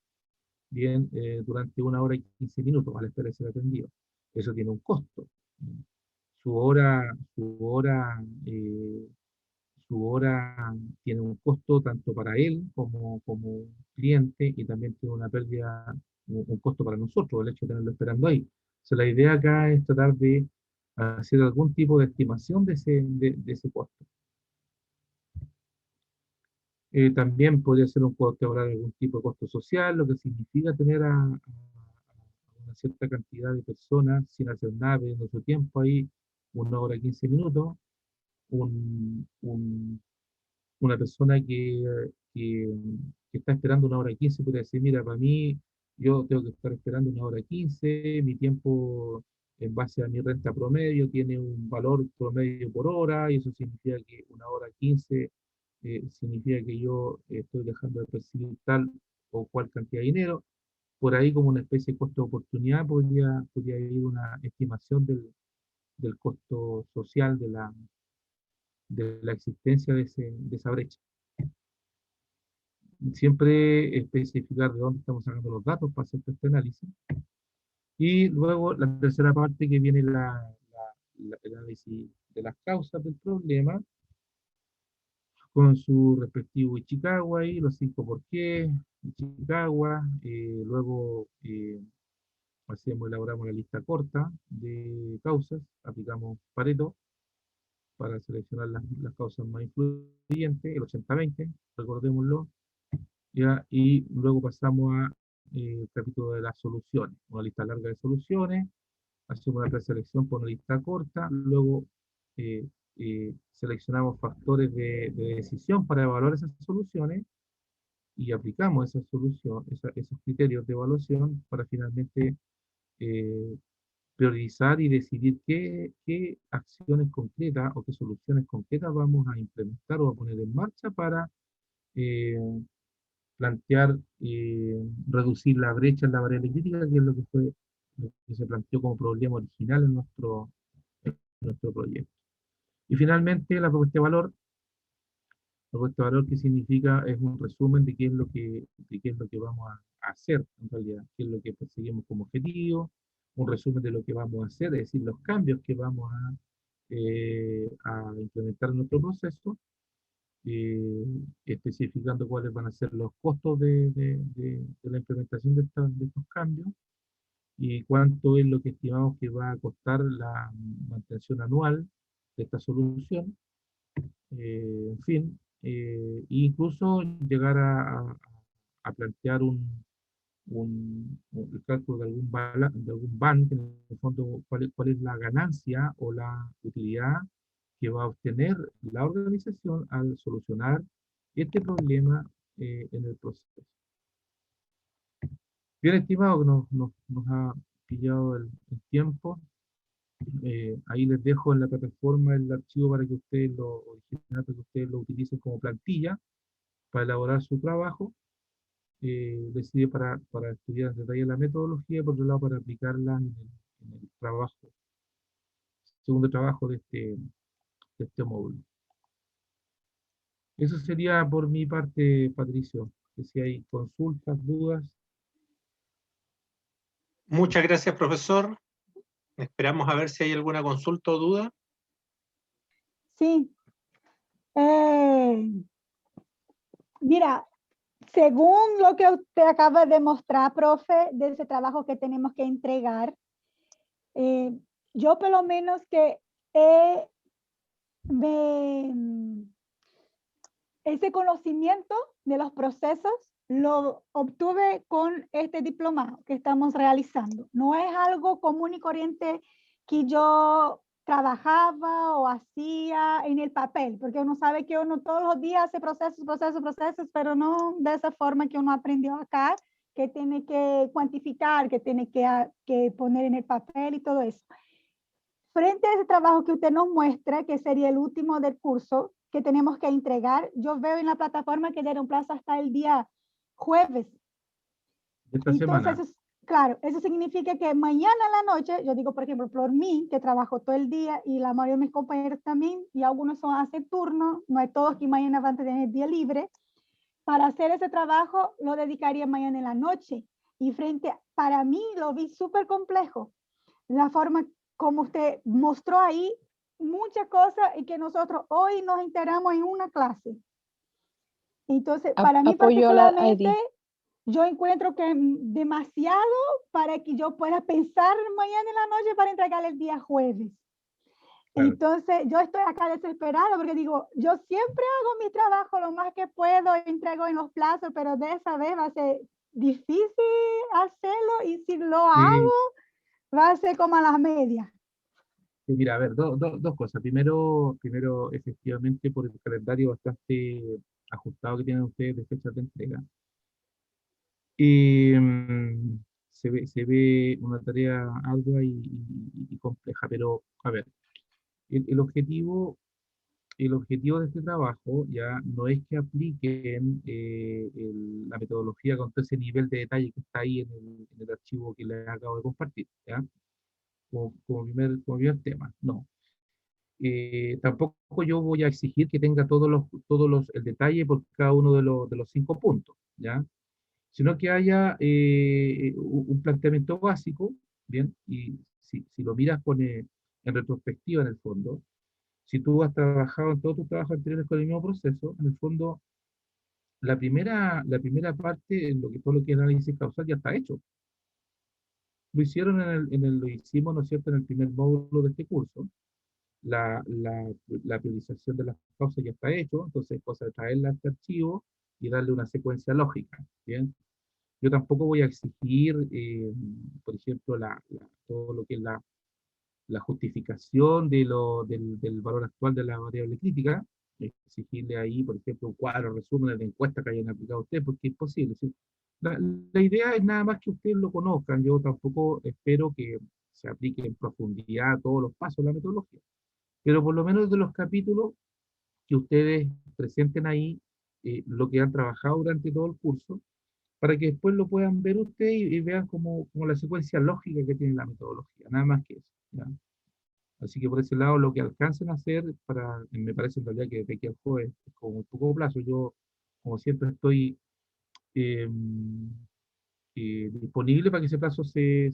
bien, durante 1 hora y 15 minutos a la espera de ser atendido? Eso tiene un costo. Su hora, su hora tiene un costo tanto para él como cliente, y también tiene una pérdida, un costo para nosotros, el hecho de tenerlo esperando ahí. O sea, la idea acá es tratar de hacer algún tipo de estimación de ese costo. También podría ser un costo, habrá algún tipo de costo social, lo que significa tener a una cierta cantidad de personas sin hacer nada, perdiendo su tiempo ahí, 1 hora y 15 minutos. Una persona que, que está esperando 1 hora y 15 puede decir, mira, para mí, yo tengo que estar esperando 1 hora y 15, mi tiempo en base a mi renta promedio tiene un valor promedio por hora, y eso significa que 1 hora y 15 significa que yo estoy dejando de percibir tal o cual cantidad de dinero. Por ahí, como una especie de costo de oportunidad, podría ir una estimación del costo social de la existencia de esa brecha. Siempre especificar de dónde estamos sacando los datos para hacer este análisis. Y luego la tercera parte, que viene el análisis de las causas del problema, con su respectivo Ichikawa y los 5 por qué, Ichikawa. Luego elaboramos la lista corta de causas, aplicamos Pareto para seleccionar las causas más influyentes, el 80-20, recordémoslo, ¿ya? Y luego pasamos a el capítulo de las soluciones, una lista larga de soluciones, hacemos una preselección por una lista corta, luego seleccionamos factores de decisión para evaluar esas soluciones, y aplicamos esa solución, esos criterios de evaluación para finalmente eh, priorizar y decidir qué acciones concretas o qué soluciones concretas vamos a implementar o a poner en marcha para eh, plantear reducir la brecha en la variable crítica, que es lo que se planteó como problema original en nuestro proyecto. Y finalmente, la propuesta de valor, que significa, es un resumen de qué es lo que vamos a hacer en realidad, qué es lo que perseguimos como objetivo, un resumen de lo que vamos a hacer, es decir, los cambios que vamos a implementar en nuestro proceso, especificando cuáles van a ser los costos de la implementación de estos cambios, y cuánto es lo que estimamos que va a costar la mantención anual de esta solución. En fin, incluso llegar a plantear el cálculo de algún BAN, que en el fondo cuál es la ganancia o la utilidad que va a obtener la organización al solucionar este problema en el proceso. Bien, estimado, que nos ha pillado el tiempo. Ahí les dejo en la plataforma el archivo para que ustedes lo utilicen como plantilla para elaborar su trabajo. Les sirve para estudiar en detalle la metodología, y por otro lado para aplicarla en el trabajo, segundo trabajo de este módulo. Eso sería por mi parte, Patricio. Que si hay consultas, dudas. Muchas gracias, profesor. Esperamos a ver si hay alguna consulta o duda. Sí. Mira, según lo que usted acaba de mostrar, profe, de ese trabajo que tenemos que entregar, yo por lo menos que ese conocimiento de los procesos lo obtuve con este diplomado que estamos realizando. No es algo común y corriente que yo trabajaba o hacía en el papel, porque uno sabe que uno todos los días hace procesos, pero no de esa forma que uno aprendió acá, que tiene que cuantificar, que tiene que poner en el papel y todo eso. Frente a ese trabajo que usted nos muestra, que sería el último del curso que tenemos que entregar, yo veo en la plataforma que dieron plazo hasta el día jueves. De esta semana. claro, eso significa que mañana en la noche, yo digo, por ejemplo, por mí, que trabajo todo el día y la mayoría de mis compañeros también, y algunos son hace turno, no hay todos que mañana van a tener el día libre. Para hacer ese trabajo lo dedicaría mañana en la noche. Y para mí lo vi súper complejo. La forma como usted mostró ahí muchas cosas y que nosotros hoy nos enteramos en una clase. Entonces, para mí Apoyo a la particularmente, ID. yo encuentro que es demasiado para que yo pueda pensar mañana en la noche para entregar el día jueves. Claro. Entonces, yo estoy acá desesperada porque digo, yo siempre hago mi trabajo lo más que puedo, entrego en los plazos, pero de esa vez va a ser difícil hacerlo y si lo hago, va a ser como a las medias. Sí, mira, a ver, dos cosas. Primero, efectivamente, por el calendario bastante ajustado que tienen ustedes de fechas de entrega. Se ve una tarea ardua y compleja, pero a ver, el objetivo de este trabajo ya no es que apliquen la metodología con todo ese nivel de detalle que está ahí en el archivo que les acabo de compartir, ¿ya? Como primer tema, no. Tampoco yo voy a exigir que tenga el detalle por cada uno de los 5 puntos, ¿ya? Sino que haya un planteamiento básico, ¿bien? Y si lo miras en retrospectiva en el fondo, si tú has trabajado en todos tus trabajos anteriores con el mismo proceso, en el fondo, la primera parte, todo lo que es análisis causal ya está hecho. Lo hicieron lo hicimos, ¿no es cierto?, en el primer módulo de este curso. La priorización de las causas ya está hecho, entonces es cosa de traerla a este archivo y darle una secuencia lógica, ¿bien? Yo tampoco voy a exigir, por ejemplo, todo lo que es la justificación del valor actual de la variable crítica, exigirle ahí, por ejemplo, un cuadro, resumen de encuesta que hayan aplicado ustedes, porque es posible. ¿Sí? La idea es nada más que ustedes lo conozcan, yo tampoco espero que se aplique en profundidad todos los pasos de la metodología, pero por lo menos de los capítulos que ustedes presenten ahí lo que han trabajado durante todo el curso, para que después lo puedan ver ustedes y vean como la secuencia lógica que tiene la metodología, nada más que eso. ¿Ya? Así que por ese lado, lo que alcancen a hacer, me parece en realidad que de aquí al jueves es como muy poco plazo. Yo, como siempre, estoy eh, disponible para que ese plazo se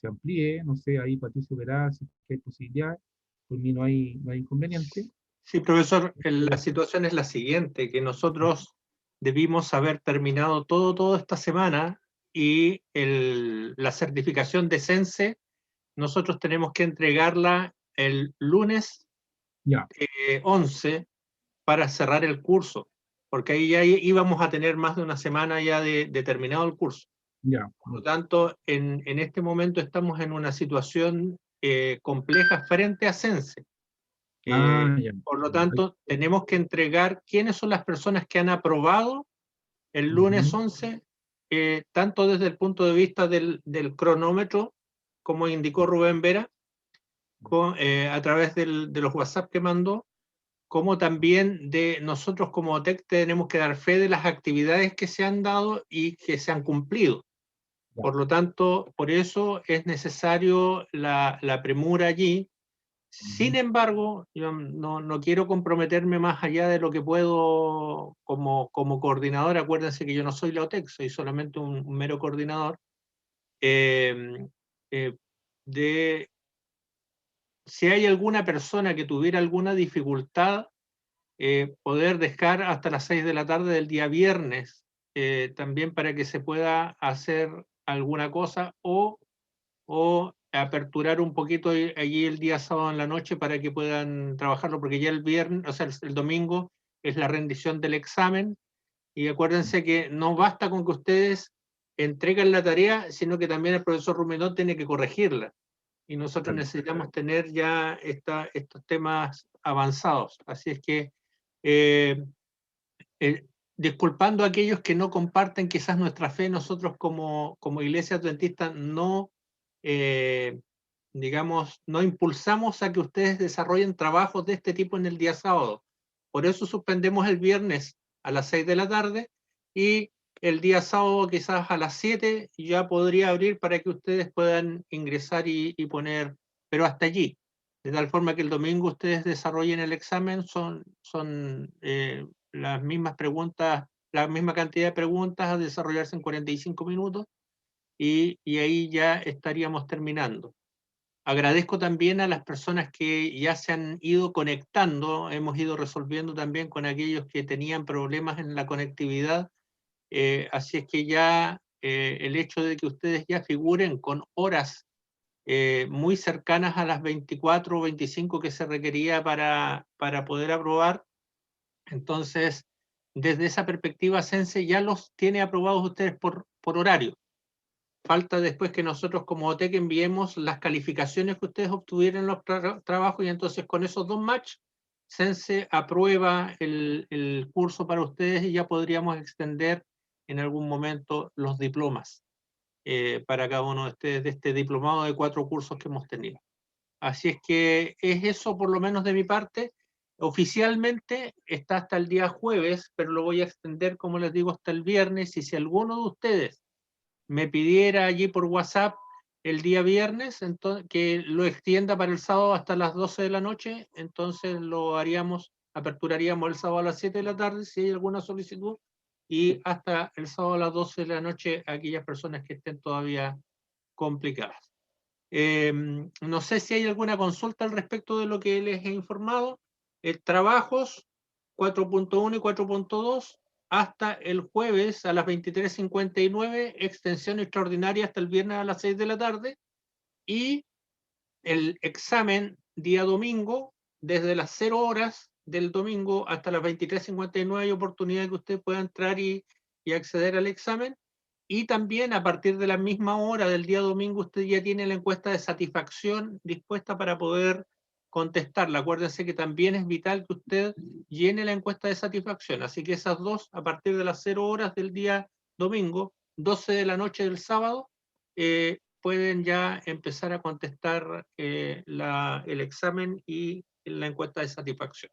amplíe. No sé, ahí Patricio verá si hay posibilidad. Por mí no hay inconveniente. Sí, profesor, la situación es la siguiente, que nosotros debimos haber terminado todo esta semana y la certificación de CENSE, nosotros tenemos que entregarla el lunes Ya, 11 para cerrar el curso, porque ahí ya íbamos a tener más de una semana ya de terminado el curso. ya. Por lo tanto, en este momento estamos en una situación compleja frente a CENSE. Ya. Por lo tanto, tenemos que entregar quiénes son las personas que han aprobado el lunes 11, tanto desde el punto de vista del cronómetro, como indicó Rubén Vera, a través de los WhatsApp que mandó, como también de nosotros como OTEC tenemos que dar fe de las actividades que se han dado y que se han cumplido. Por lo tanto, por eso es necesario la premura allí. Sin embargo, yo no quiero comprometerme más allá de lo que puedo como coordinador. Acuérdense que yo no soy la OTEC, soy solamente un mero coordinador. Si hay alguna persona que tuviera alguna dificultad, poder dejar hasta las 6 de la tarde del día viernes, también para que se pueda hacer alguna cosa o aperturar un poquito allí el día sábado en la noche para que puedan trabajarlo, porque ya el viernes, o sea, el domingo es la rendición del examen, y acuérdense que no basta con que ustedes entreguen la tarea, sino que también el profesor Rumenó tiene que corregirla, y nosotros necesitamos tener ya estos temas avanzados. Así es que, disculpando a aquellos que no comparten quizás nuestra fe, nosotros como Iglesia Adventista no, digamos, no impulsamos a que ustedes desarrollen trabajos de este tipo en el día sábado. Por eso suspendemos el viernes a las 6 de la tarde y el día sábado quizás a las 7 ya podría abrir para que ustedes puedan ingresar y poner, pero hasta allí. De tal forma que el domingo ustedes desarrollen el examen, son las mismas preguntas, la misma cantidad de preguntas a desarrollarse en 45 minutos y ahí ya estaríamos terminando. Agradezco también a las personas que ya se han ido conectando, hemos ido resolviendo también con aquellos que tenían problemas en la conectividad, así es que ya el hecho de que ustedes ya figuren con horas muy cercanas a las 24 o 25 que se requería para poder aprobar, entonces desde esa perspectiva Sense ya los tiene aprobados ustedes por horario. Falta después que nosotros como OTEC enviemos las calificaciones que ustedes obtuvieron en los trabajos y entonces con esos 2 match, Sense aprueba el curso para ustedes y ya podríamos extender en algún momento los diplomas para cada uno de ustedes de este diplomado de 4 cursos que hemos tenido. Así es que es eso por lo menos de mi parte. Oficialmente está hasta el día jueves, pero lo voy a extender, como les digo, hasta el viernes y si alguno de ustedes me pidiera allí por WhatsApp el día viernes, entonces, que lo extienda para el sábado hasta las 12 de la noche, entonces lo haríamos, aperturaríamos el sábado a las 7 de la tarde si hay alguna solicitud y hasta el sábado a las 12 de la noche aquellas personas que estén todavía complicadas. No sé si hay alguna consulta al respecto de lo que les he informado. Trabajos 4.1 y 4.2 hasta el jueves a las 23:59, extensión extraordinaria hasta el viernes a las 6 de la tarde, y el examen día domingo, desde las 0 horas del domingo hasta las 23:59 hay oportunidad que usted pueda entrar y acceder al examen, y también a partir de la misma hora del día domingo usted ya tiene la encuesta de satisfacción dispuesta para poder contestarla. Acuérdense que también es vital que usted llene la encuesta de satisfacción. Así que esas dos, a partir de las 0 horas del día domingo, 12 de la noche del sábado, pueden ya empezar a contestar el examen y la encuesta de satisfacción.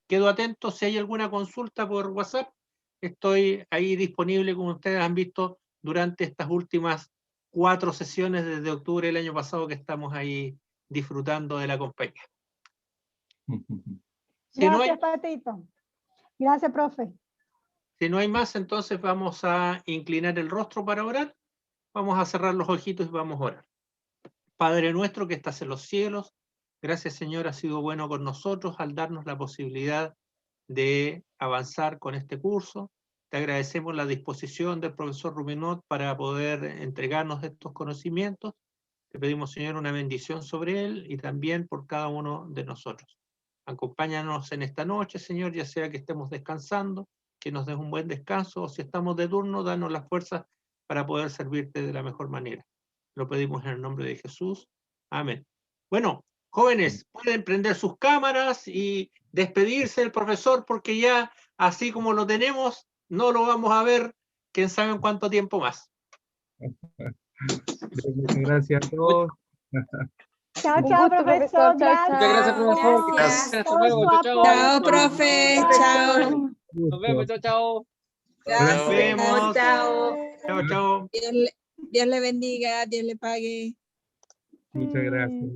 Quedo atento si hay alguna consulta por WhatsApp. Estoy ahí disponible, como ustedes han visto, durante estas últimas 4 sesiones desde octubre del año pasado que estamos ahí disfrutando de la compañía. Si Gracias, Patito. Gracias, profe. Si no hay más, entonces vamos a inclinar el rostro para orar. Vamos a cerrar los ojitos y vamos a orar. Padre nuestro que estás en los cielos, gracias Señor, has sido bueno con nosotros al darnos la posibilidad de avanzar con este curso. Te agradecemos la disposición del profesor Ruminot para poder entregarnos estos conocimientos. Te pedimos, Señor, una bendición sobre él y también por cada uno de nosotros. Acompáñanos en esta noche, Señor, ya sea que estemos descansando, que nos des un buen descanso, o si estamos de turno, danos las fuerzas para poder servirte de la mejor manera. Lo pedimos en el nombre de Jesús. Amén. Bueno, jóvenes, pueden prender sus cámaras y despedirse del profesor porque ya, así como lo tenemos, no lo vamos a ver, quién sabe en cuánto tiempo más. Muchas gracias a todos. Chao, chao, profesor. Chao, Muchas gracias, profesor. Gracias. Hasta luego. Chao, chao. Chao, profe. Chao. Nos vemos. Chao, chao. Nos vemos. Chao. Chao, chao. Dios le bendiga, Dios le pague. Muchas gracias.